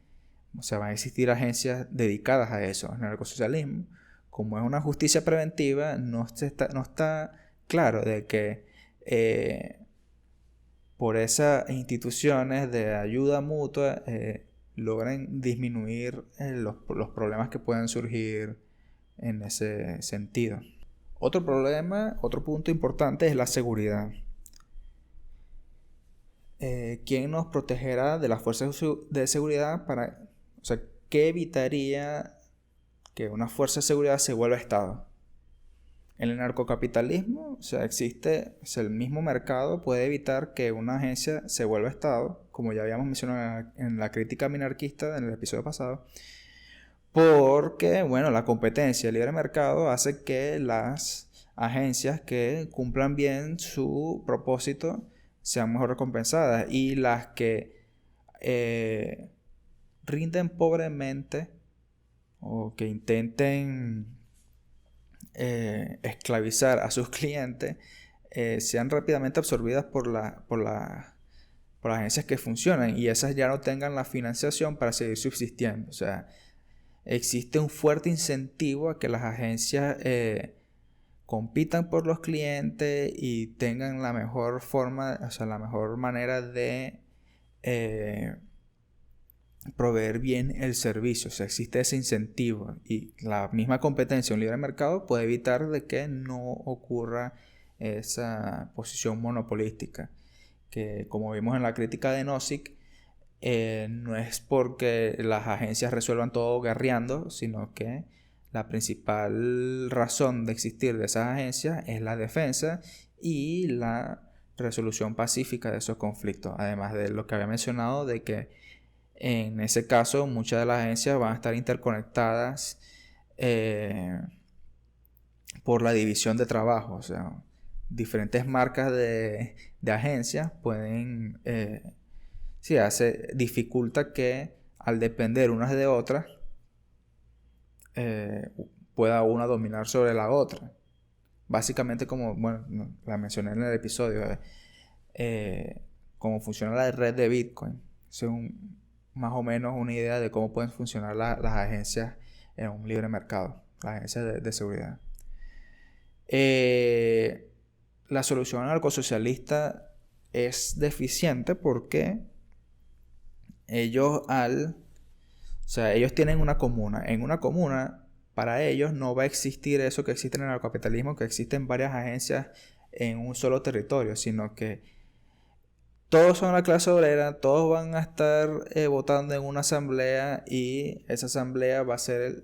O sea, van a existir agencias dedicadas a eso. En el narcosocialismo, como es una justicia preventiva, no está claro de que por esas instituciones de ayuda mutua logren disminuir los problemas que pueden surgir en ese sentido. Otro problema, otro punto importante es la seguridad. ¿Quién nos protegerá de las fuerzas de seguridad o sea, qué evitaría que una fuerza de seguridad se vuelva Estado? En el narcocapitalismo, o sea, el mismo mercado puede evitar que una agencia se vuelva Estado, como ya habíamos mencionado en la crítica minarquista en el episodio pasado, porque, bueno, la competencia, el libre mercado hace que las agencias que cumplan bien su propósito sean mejor recompensadas, y las que rinden pobremente o que intenten esclavizar a sus clientes sean rápidamente absorbidas por las agencias que funcionan, y esas ya no tengan la financiación para seguir subsistiendo. O sea, existe un fuerte incentivo a que las agencias compitan por los clientes y tengan la mejor forma, o sea, la mejor manera de proveer bien el servicio. O sea, existe ese incentivo, y la misma competencia en libre mercado puede evitar de que no ocurra esa posición monopolística, que, como vimos en la crítica de Nozick, no es porque las agencias resuelvan todo guerreando, sino que la principal razón de existir de esas agencias es la defensa y la resolución pacífica de esos conflictos. Además de lo que había mencionado, de que en ese caso muchas de las agencias van a estar interconectadas por la división de trabajo. O sea, diferentes marcas de agencias pueden dificulta que, al depender unas de otras, pueda una dominar sobre la otra. Básicamente, como, bueno, la mencioné en el episodio, cómo funciona la red de Bitcoin. Es más o menos una idea de cómo pueden funcionar las agencias en un libre mercado, las agencias de seguridad. La solución narcosocialista es deficiente porque ellos tienen una comuna. En una comuna, para ellos no va a existir eso que existe en el narcocapitalismo, que existen varias agencias en un solo territorio, sino que todos son la clase obrera, todos van a estar votando en una asamblea, y esa asamblea va a ser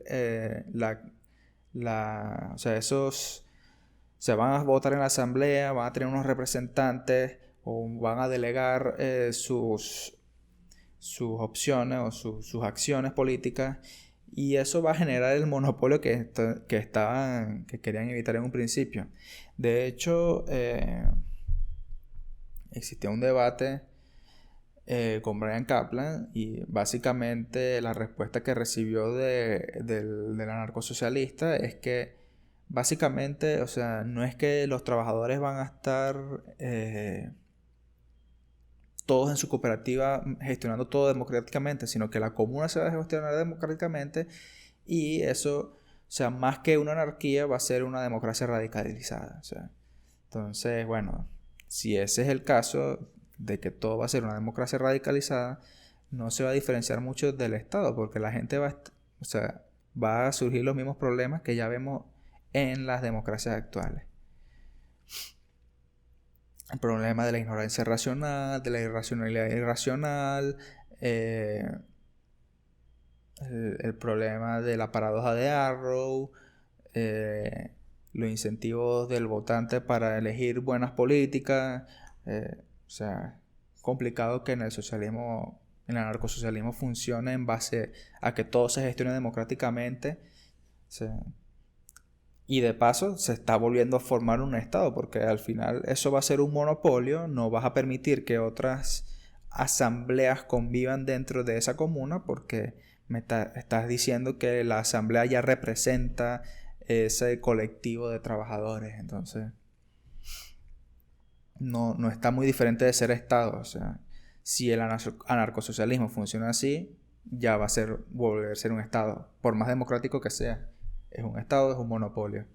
o sea, esos se van a votar en la asamblea, van a tener unos representantes o van a delegar sus opciones o sus acciones políticas, y eso va a generar el monopolio que querían evitar en un principio. De hecho, existía un debate con Bryan Caplan, y básicamente la respuesta que recibió de la narcosocialista es que básicamente, o sea, no es que los trabajadores van a estar todos en su cooperativa gestionando todo democráticamente, sino que la comuna se va a gestionar democráticamente, y eso, o sea, más que una anarquía, va a ser una democracia radicalizada. O sea, entonces, bueno, si ese es el caso de que todo va a ser una democracia radicalizada, no se va a diferenciar mucho del Estado, porque la gente va va a surgir los mismos problemas que ya vemos en las democracias actuales. El problema de la ignorancia racional, de la irracionalidad irracional, el problema de la paradoja de Arrow, los incentivos del votante para elegir buenas políticas. O sea, complicado que en el socialismo, en el anarcosocialismo funcione en base a que todo se gestione democráticamente. Y de paso se está volviendo a formar un estado, porque al final eso va a ser un monopolio. No vas a permitir que otras asambleas convivan dentro de esa comuna, porque estás diciendo que la asamblea ya representa ese colectivo de trabajadores. Entonces no está muy diferente de ser estado. O sea, si el anarcosocialismo funciona así, ya va a volver a ser un estado, por más democrático que sea. Es un estado, es un monopolio.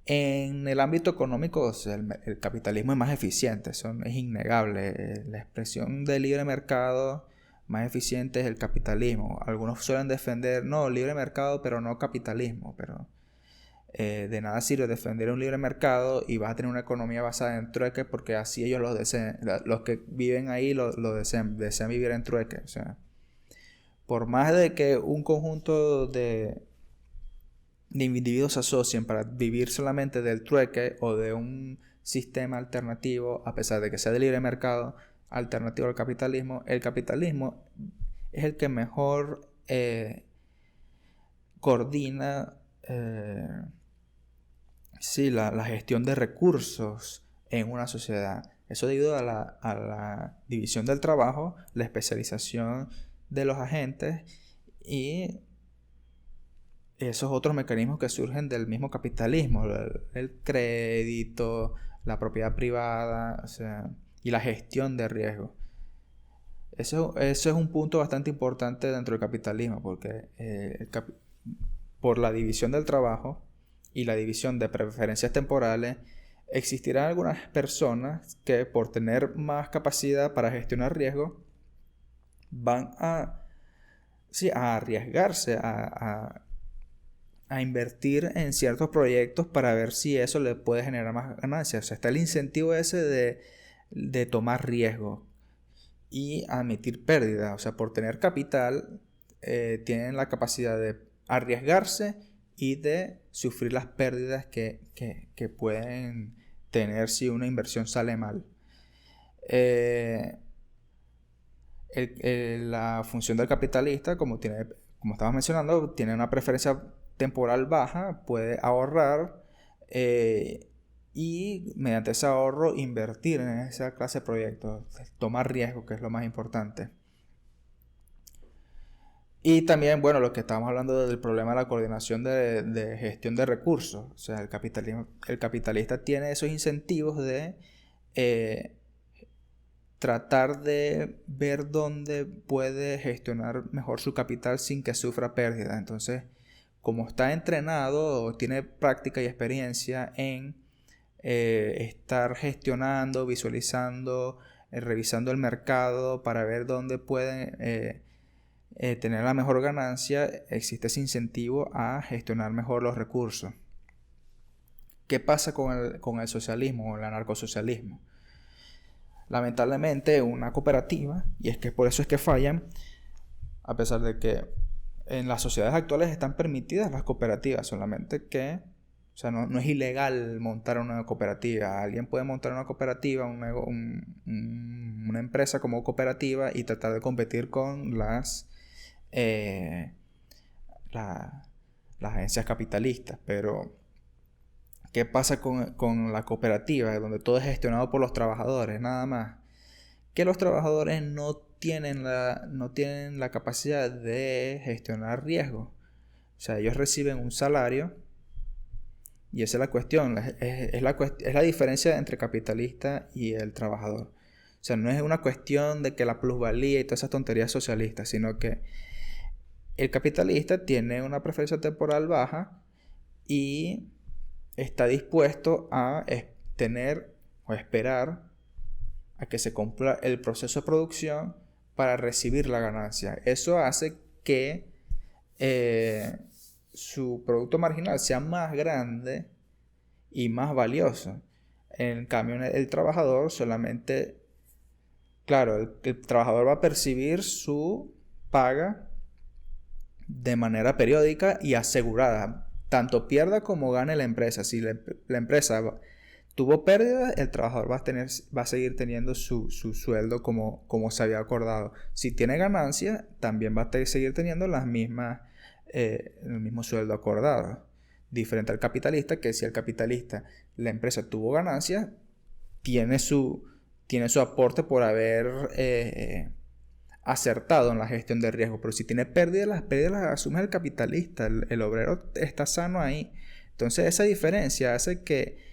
En el ámbito económico, o sea, el capitalismo es más eficiente, eso es innegable. La expresión de libre mercado más eficiente es el capitalismo. Algunos suelen defender, no, libre mercado, pero no capitalismo. Pero de nada sirve defender un libre mercado y vas a tener una economía basada en trueque, porque así ellos lo desean. Los que viven ahí lo desean vivir en trueque. O sea, por más de que un conjunto de individuos se asocien para vivir solamente del trueque o de un sistema alternativo, a pesar de que sea de libre mercado, alternativo al capitalismo, el capitalismo es el que mejor coordina la gestión de recursos en una sociedad. Eso debido a la división del trabajo, la especialización de los agentes y esos otros mecanismos que surgen del mismo capitalismo, el crédito, la propiedad privada, o sea, y la gestión de riesgo. Eso es un punto bastante importante dentro del capitalismo, porque por la división del trabajo y la división de preferencias temporales, existirán algunas personas que por tener más capacidad para gestionar riesgo van a arriesgarse a invertir en ciertos proyectos para ver si eso le puede generar más ganancias. O sea, está el incentivo ese de tomar riesgo y admitir pérdidas. O sea, por tener capital, tienen la capacidad de arriesgarse y de sufrir las pérdidas que pueden tener si una inversión sale mal. La función del capitalista, como estabas mencionando, tiene una preferencia temporal baja, puede ahorrar y mediante ese ahorro invertir en esa clase de proyectos, tomar riesgo, que es lo más importante. Y también, bueno, lo que estábamos hablando del problema de la coordinación de gestión de recursos. O sea, el capitalista tiene esos incentivos de tratar de ver dónde puede gestionar mejor su capital sin que sufra pérdida. Entonces, como está entrenado, tiene práctica y experiencia en estar gestionando, visualizando, revisando el mercado para ver dónde pueden tener la mejor ganancia, existe ese incentivo a gestionar mejor los recursos. ¿Qué pasa con el socialismo o el anarcosocialismo? Lamentablemente una cooperativa, y es que por eso es que fallan, a pesar de que en las sociedades actuales están permitidas las cooperativas, solamente que, o sea, no es ilegal montar una cooperativa. Alguien puede montar una cooperativa, una empresa como cooperativa y tratar de competir con las agencias capitalistas. Pero ¿qué pasa con la cooperativa, donde todo es gestionado por los trabajadores, nada más? Que los trabajadores no tienen la capacidad de gestionar riesgos. O sea, ellos reciben un salario y esa es la cuestión. Es la diferencia entre capitalista y el trabajador. O sea, no es una cuestión de que la plusvalía y todas esas tonterías socialistas, sino que el capitalista tiene una preferencia temporal baja y está dispuesto a tener o esperar a que se cumpla el proceso de producción para recibir la ganancia. Eso hace que eh, su producto marginal sea más grande y más valioso. En cambio, el trabajador solamente, claro, el trabajador va a percibir su paga de manera periódica y asegurada, tanto pierda como gane la empresa. Si la empresa tuvo pérdidas, el trabajador va a seguir teniendo su sueldo como se había acordado. Si tiene ganancia, también va a seguir teniendo las mismas, el mismo sueldo acordado. Diferente al capitalista, que si el capitalista, la empresa tuvo ganancia, tiene su aporte por haber acertado en la gestión de riesgo. Pero si tiene pérdidas, las pérdidas las asume el capitalista. El obrero está sano ahí. Entonces esa diferencia hace que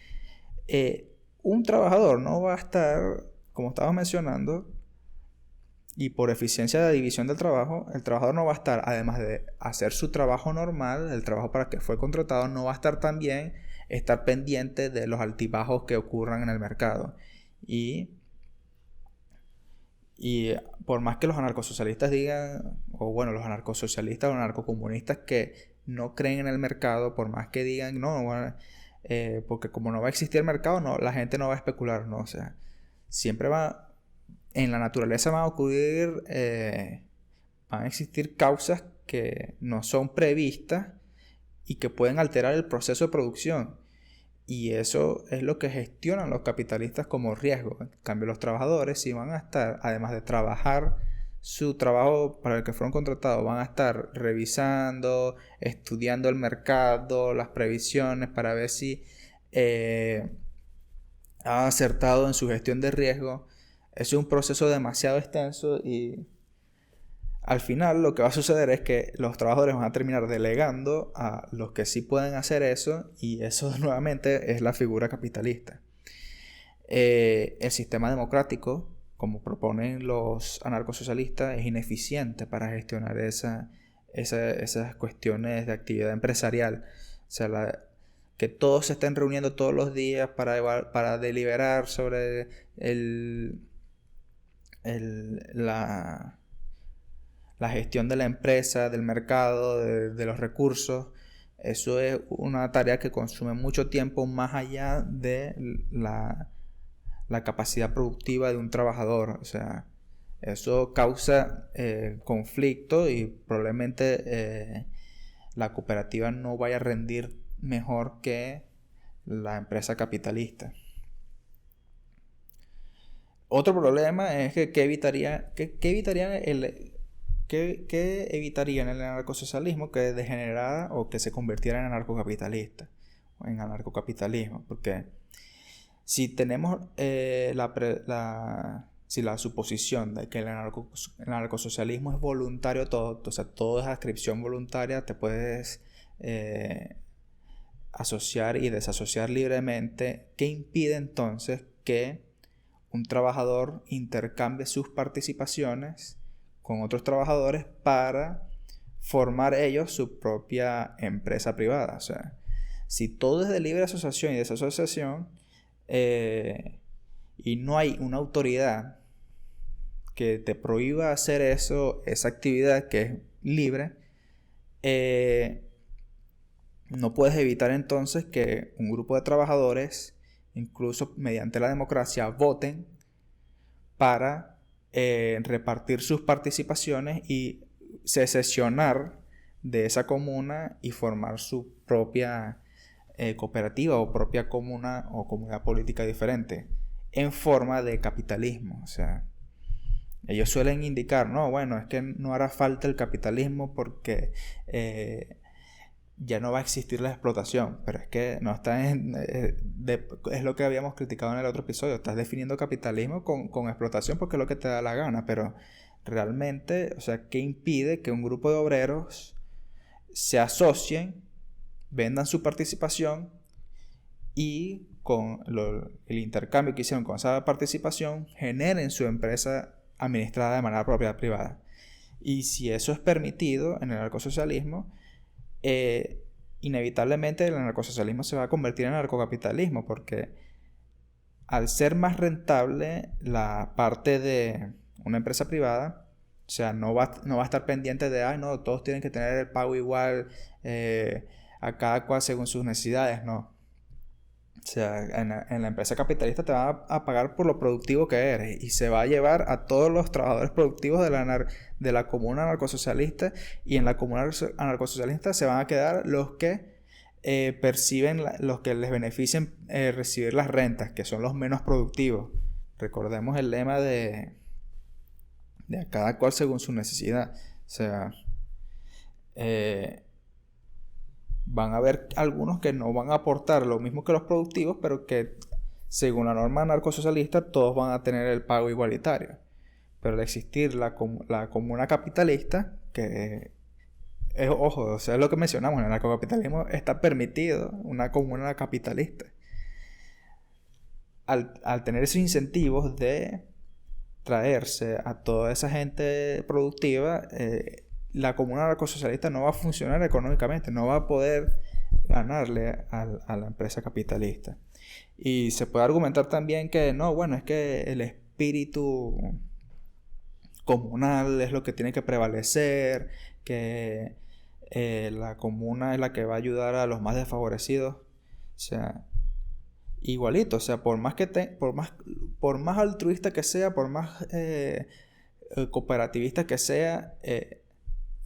un trabajador no va a estar, como estabas mencionando, y por eficiencia de división del trabajo, el trabajador no va a estar, además de hacer su trabajo normal, el trabajo para que fue contratado, no va a estar también estar pendiente de los altibajos que ocurran en el mercado. Y por más que los anarcosocialistas digan, o bueno, los anarcosocialistas o anarcocomunistas que no creen en el mercado, por más que digan, no, bueno, porque como no va a existir el mercado, no, la gente no va a especular, no, o sea, siempre en la naturaleza van a ocurrir, van a existir causas que no son previstas y que pueden alterar el proceso de producción. Y eso es lo que gestionan los capitalistas como riesgo. En cambio, los trabajadores, si van a estar, además de trabajar su trabajo para el que fueron contratados, van a estar revisando, estudiando el mercado, las previsiones para ver si ha acertado en su gestión de riesgo. Eso es un proceso demasiado extenso y al final lo que va a suceder es que los trabajadores van a terminar delegando a los que sí pueden hacer eso, y eso nuevamente es la figura capitalista. El sistema democrático, como proponen los anarcosocialistas, es ineficiente para gestionar esas cuestiones de actividad empresarial. O sea, que todos se estén reuniendo todos los días para deliberar sobre la gestión de la empresa, del mercado, de los recursos. Eso es una tarea que consume mucho tiempo más allá de la capacidad productiva de un trabajador. O sea, eso causa conflicto y probablemente la cooperativa no vaya a rendir mejor que la empresa capitalista. Otro problema es que ¿qué evitaría en el anarcosocialismo que degenerara o que se convirtiera en anarcocapitalista o en anarcocapitalismo? Porque si tenemos la suposición de que el anarcosocialismo es voluntario todo, o sea, todo es adscripción voluntaria, te puedes asociar y desasociar libremente, ¿qué impide entonces que un trabajador intercambie sus participaciones con otros trabajadores para formar ellos su propia empresa privada? O sea, si todo es de libre asociación y desasociación, y no hay una autoridad que te prohíba hacer esa actividad que es libre, no puedes evitar entonces que un grupo de trabajadores, incluso mediante la democracia, voten para repartir sus participaciones y secesionar de esa comuna y formar su propia cooperativa o propia comuna o comunidad política diferente en forma de capitalismo. O sea, ellos suelen indicar, no, bueno, es que no hará falta el capitalismo porque ya no va a existir la explotación, pero es que no está es lo que habíamos criticado en el otro episodio. Estás definiendo capitalismo con explotación porque es lo que te da la gana, pero realmente, o sea, ¿qué impide que un grupo de obreros se asocien, vendan su participación y con el intercambio que hicieron con esa participación generen su empresa administrada de manera propia privada? Y si eso es permitido en el anarcosocialismo, inevitablemente el anarcosocialismo se va a convertir en anarcocapitalismo, porque al ser más rentable la parte de una empresa privada, O sea, no va a estar pendiente de, ay, no, todos tienen que tener el pago igual, a cada cual según sus necesidades, no. O sea, en la empresa capitalista te van a pagar por lo productivo que eres y se va a llevar a todos los trabajadores productivos de la comuna anarcosocialista, y en la comuna anarcosocialista se van a quedar los que perciben, los que les benefician recibir las rentas, que son los menos productivos. Recordemos el lema de a cada cual según su necesidad. O sea, van a haber algunos que no van a aportar lo mismo que los productivos, pero que según la norma narcosocialista todos van a tener el pago igualitario. Pero al existir la comuna capitalista, que ojo, o sea, es lo que mencionamos, en el narcocapitalismo está permitido una comuna capitalista. Al tener esos incentivos de traerse a toda esa gente productiva, la comuna narcosocialista no va a funcionar económicamente, no va a poder ganarle a la empresa capitalista. Y se puede argumentar también que no, bueno, es que el espíritu comunal es lo que tiene que prevalecer, que la comuna es la que va a ayudar a los más desfavorecidos. O sea, igualito, o sea, por más altruista que sea, por más cooperativista que sea,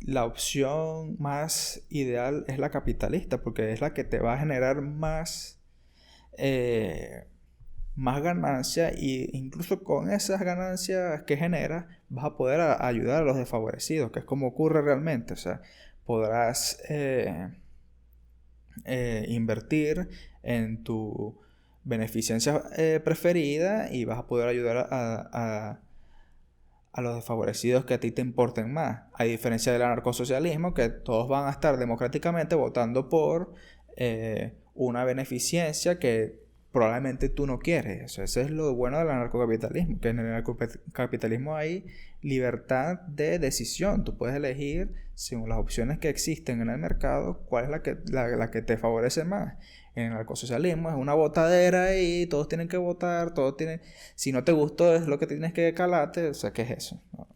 la opción más ideal es la capitalista, porque es la que te va a generar más ganancia, e incluso con esas ganancias que genera vas a poder ayudar a los desfavorecidos, que es como ocurre realmente. O sea, podrás invertir en tu beneficencia preferida y vas a poder ayudar a los desfavorecidos que a ti te importen más. A diferencia del anarcosocialismo, que todos van a estar democráticamente votando por una beneficencia que probablemente tú no quieres. O sea, eso es lo bueno del anarcocapitalismo, que en el anarcocapitalismo hay libertad de decisión. Tú puedes elegir, según las opciones que existen en el mercado, cuál es la que te favorece más. En el anarcosocialismo es una votadera y todos tienen que votar, si no te gustó es lo que tienes que calarte. O sea, ¿qué es eso? ¿No?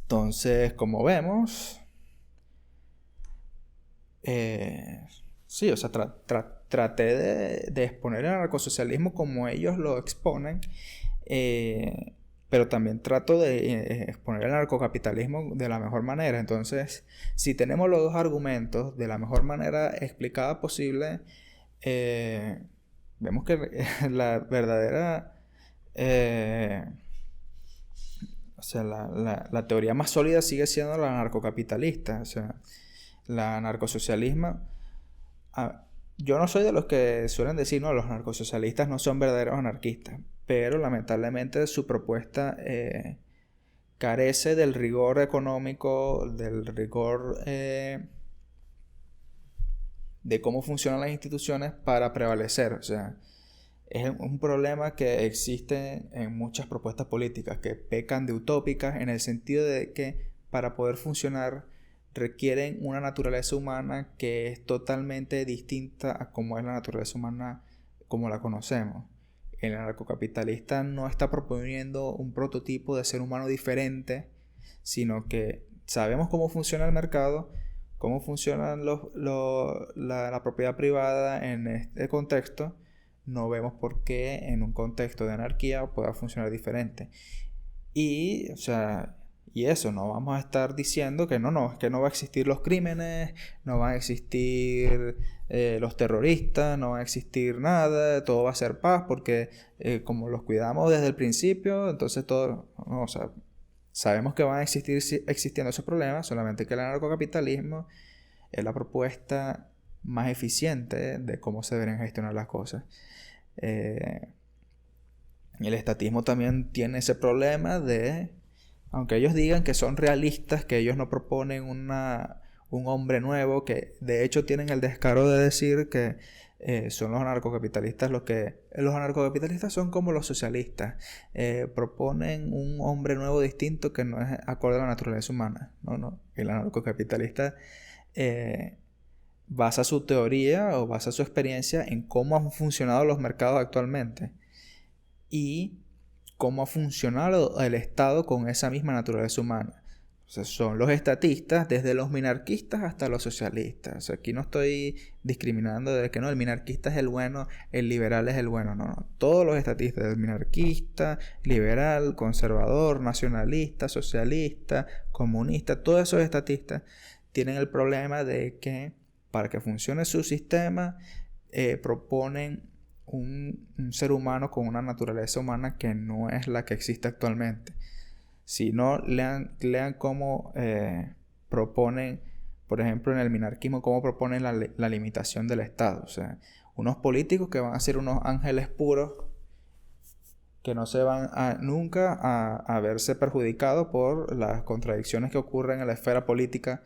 Entonces, como vemos, sí, o sea, traté de exponer el anarcosocialismo como ellos lo exponen, pero también trato de exponer el anarcocapitalismo de la mejor manera. Entonces, si tenemos los dos argumentos de la mejor manera explicada posible, vemos que la verdadera, o sea, la teoría más sólida sigue siendo la anarcocapitalista. O sea, la anarcosocialismo, yo no soy de los que suelen decir, no, los anarcosocialistas no son verdaderos anarquistas, pero lamentablemente su propuesta carece del rigor económico, del rigor de cómo funcionan las instituciones para prevalecer. O sea, es un problema que existe en muchas propuestas políticas que pecan de utópicas, en el sentido de que para poder funcionar requieren una naturaleza humana que es totalmente distinta a cómo es la naturaleza humana como la conocemos. El anarcocapitalista no está proponiendo un prototipo de ser humano diferente, sino que sabemos cómo funciona el mercado, cómo funciona la propiedad privada en este contexto. No vemos por qué en un contexto de anarquía pueda funcionar diferente. Y, o sea, y eso, no vamos a estar diciendo que es que no va a existir los crímenes, no van a existir los terroristas, no va a existir nada, todo va a ser paz, porque como los cuidamos desde el principio, entonces todo, no, o sea, sabemos que van a existir existiendo esos problemas, solamente que el anarcocapitalismo es la propuesta más eficiente de cómo se deben gestionar las cosas. El estatismo también tiene ese problema de, aunque ellos digan que son realistas, que ellos no proponen un hombre nuevo, que de hecho tienen el descaro de decir que son los anarcocapitalistas los anarcocapitalistas son como los socialistas, proponen un hombre nuevo distinto que no es acorde a la naturaleza humana. No, el anarcocapitalista basa su teoría o basa su experiencia en cómo han funcionado los mercados actualmente. Y cómo ha funcionado el Estado con esa misma naturaleza humana. O sea, son los estatistas, desde los minarquistas hasta los socialistas. O sea, aquí no estoy discriminando de que no, el minarquista es el bueno, el liberal es el bueno. No, no. Todos los estatistas, el minarquista, liberal, conservador, nacionalista, socialista, comunista, todos esos estatistas tienen el problema de que para que funcione su sistema, proponen un ser humano con una naturaleza humana que no es la que existe actualmente. Si no, lean cómo proponen, por ejemplo, en el minarquismo, cómo proponen la limitación del Estado. O sea, unos políticos que van a ser unos ángeles puros que no se van nunca a verse perjudicados por las contradicciones que ocurren en la esfera política,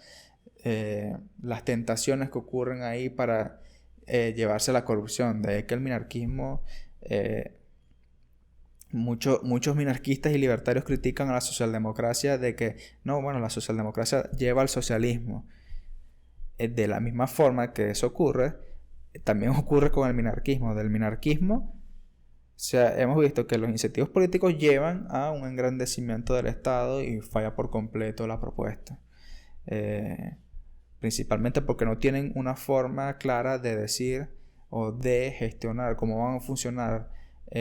las tentaciones que ocurren ahí para llevarse a la corrupción. De ahí que el minarquismo... Muchos minarquistas y libertarios critican a la socialdemocracia de que, no, bueno, la socialdemocracia lleva al socialismo. De la misma forma que eso ocurre, también ocurre con el minarquismo. Del minarquismo, o sea, hemos visto que los incentivos políticos llevan a un engrandecimiento del Estado y falla por completo la propuesta. Principalmente porque no tienen una forma clara de decir o de gestionar cómo van a funcionar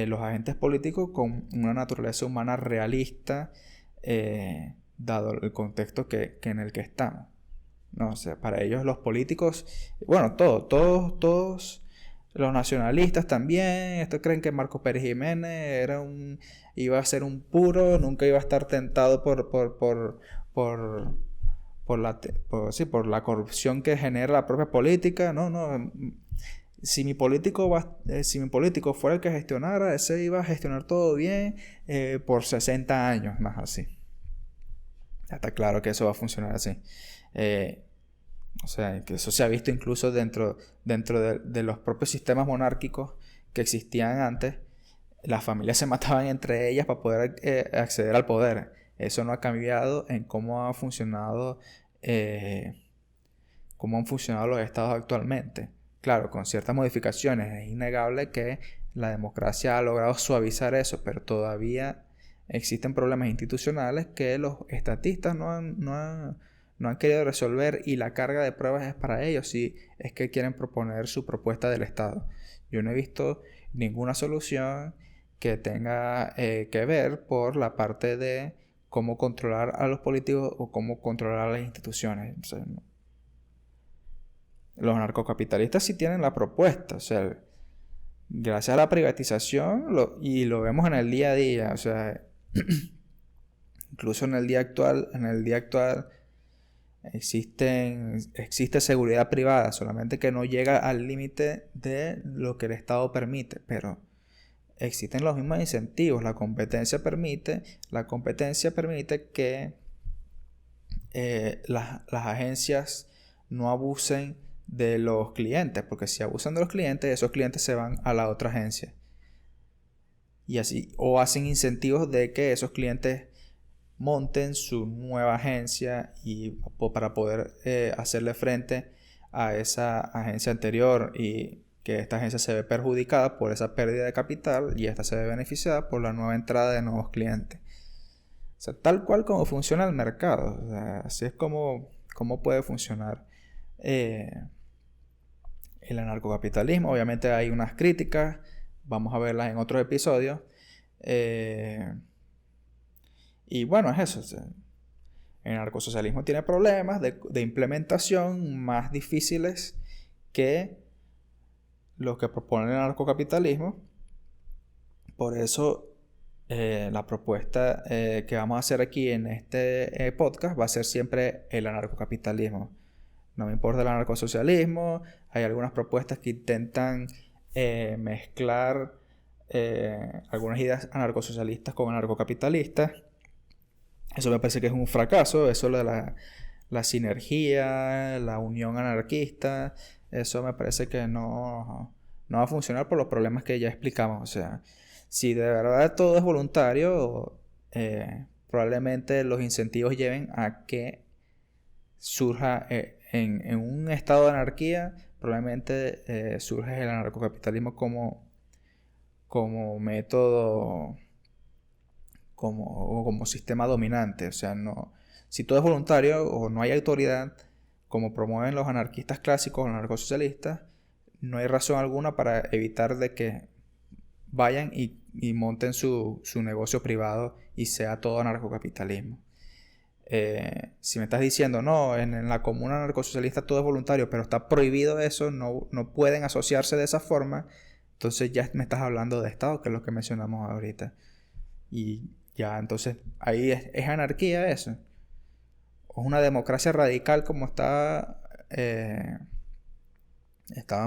los agentes políticos con una naturaleza humana realista, dado el contexto en el que estamos. No, o sea, para ellos los políticos, bueno, todos los nacionalistas también, estos creen que Marcos Pérez Jiménez iba a ser un puro, nunca iba a estar tentado por la corrupción que genera la propia política. No. Si mi político fuera el que gestionara, ese iba a gestionar todo bien por 60 años, más así. Ya está claro que eso va a funcionar así. O sea, que eso se ha visto incluso dentro de los propios sistemas monárquicos que existían antes. Las familias se mataban entre ellas para poder acceder al poder. Eso no ha cambiado en cómo han funcionado los estados actualmente. Claro, con ciertas modificaciones. Es innegable que la democracia ha logrado suavizar eso, pero todavía existen problemas institucionales que los estatistas no han querido resolver, y la carga de pruebas es para ellos si es que quieren proponer su propuesta del Estado. Yo no he visto ninguna solución que tenga que ver por la parte de cómo controlar a los políticos o cómo controlar a las instituciones. O sea, no. Los narcocapitalistas sí tienen la propuesta, o sea, gracias a la privatización, y lo vemos en el día a día, o sea, incluso en el día actual existe seguridad privada, solamente que no llega al límite de lo que el Estado permite, pero existen los mismos incentivos. La competencia permite que las agencias no abusen de los clientes, porque si abusan de los clientes, esos clientes se van a la otra agencia y así, o hacen incentivos de que esos clientes monten su nueva agencia y para poder hacerle frente a esa agencia anterior, y que esta agencia se ve perjudicada por esa pérdida de capital y esta se ve beneficiada por la nueva entrada de nuevos clientes. O sea, tal cual como funciona el mercado. O sea, así es como puede funcionar el anarcocapitalismo. Obviamente hay unas críticas, vamos a verlas en otros episodios. Y bueno, es eso. O sea, el anarcosocialismo tiene problemas de implementación más difíciles que los que propone el anarcocapitalismo. Por eso la propuesta que vamos a hacer aquí en este podcast va a ser siempre el anarcocapitalismo. No me importa el anarcosocialismo. Hay algunas propuestas que intentan mezclar algunas ideas anarcosocialistas con anarcocapitalistas. Eso me parece que es un fracaso. Eso de la sinergia, la unión anarquista, eso me parece que no va a funcionar por los problemas que ya explicamos. O sea, si de verdad todo es voluntario, probablemente los incentivos lleven a que surja en un estado de anarquía, probablemente surge el anarcocapitalismo como método como sistema dominante. O sea, no, si todo es voluntario o no hay autoridad, como promueven los anarquistas clásicos o los anarcosocialistas, no hay razón alguna para evitar de que vayan y monten su negocio privado y sea todo anarcocapitalismo. Si me estás diciendo, no, en la comuna anarcosocialista todo es voluntario, pero está prohibido eso, no pueden asociarse de esa forma, entonces ya me estás hablando de Estado, que es lo que mencionamos ahorita. Y ya, entonces, ahí es anarquía eso. O es una democracia radical como estaban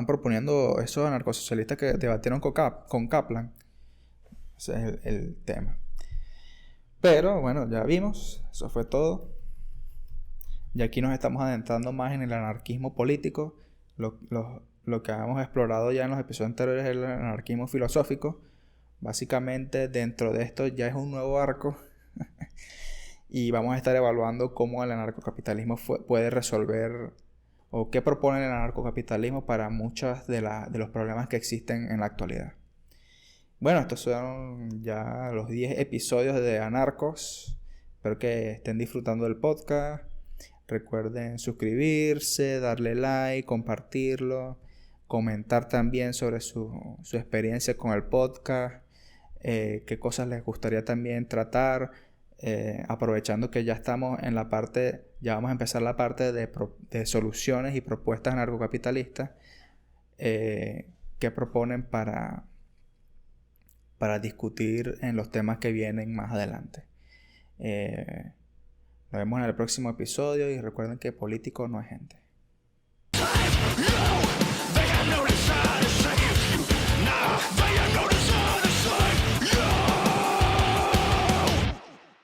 proponiendo esos anarcosocialistas que debatieron con Kaplan. Ese es el tema. Pero bueno, ya vimos, eso fue todo. Y aquí nos estamos adentrando más en el anarquismo político. Lo que habíamos explorado ya en los episodios anteriores es el anarquismo filosófico. Básicamente dentro de esto ya es un nuevo arco. Y vamos a estar evaluando cómo el anarcocapitalismo puede resolver o qué propone el anarcocapitalismo para muchos de los problemas que existen en la actualidad. Bueno, estos son ya los 10 episodios de Anarcos. Espero que estén disfrutando del podcast. Recuerden suscribirse, darle like, compartirlo, comentar también sobre su experiencia con el podcast, qué cosas les gustaría también tratar, aprovechando que ya estamos en la parte, ya vamos a empezar la parte de soluciones y propuestas anarcocapitalistas, que proponen para discutir en los temas que vienen más adelante. Nos vemos en el próximo episodio y recuerden que político no es gente.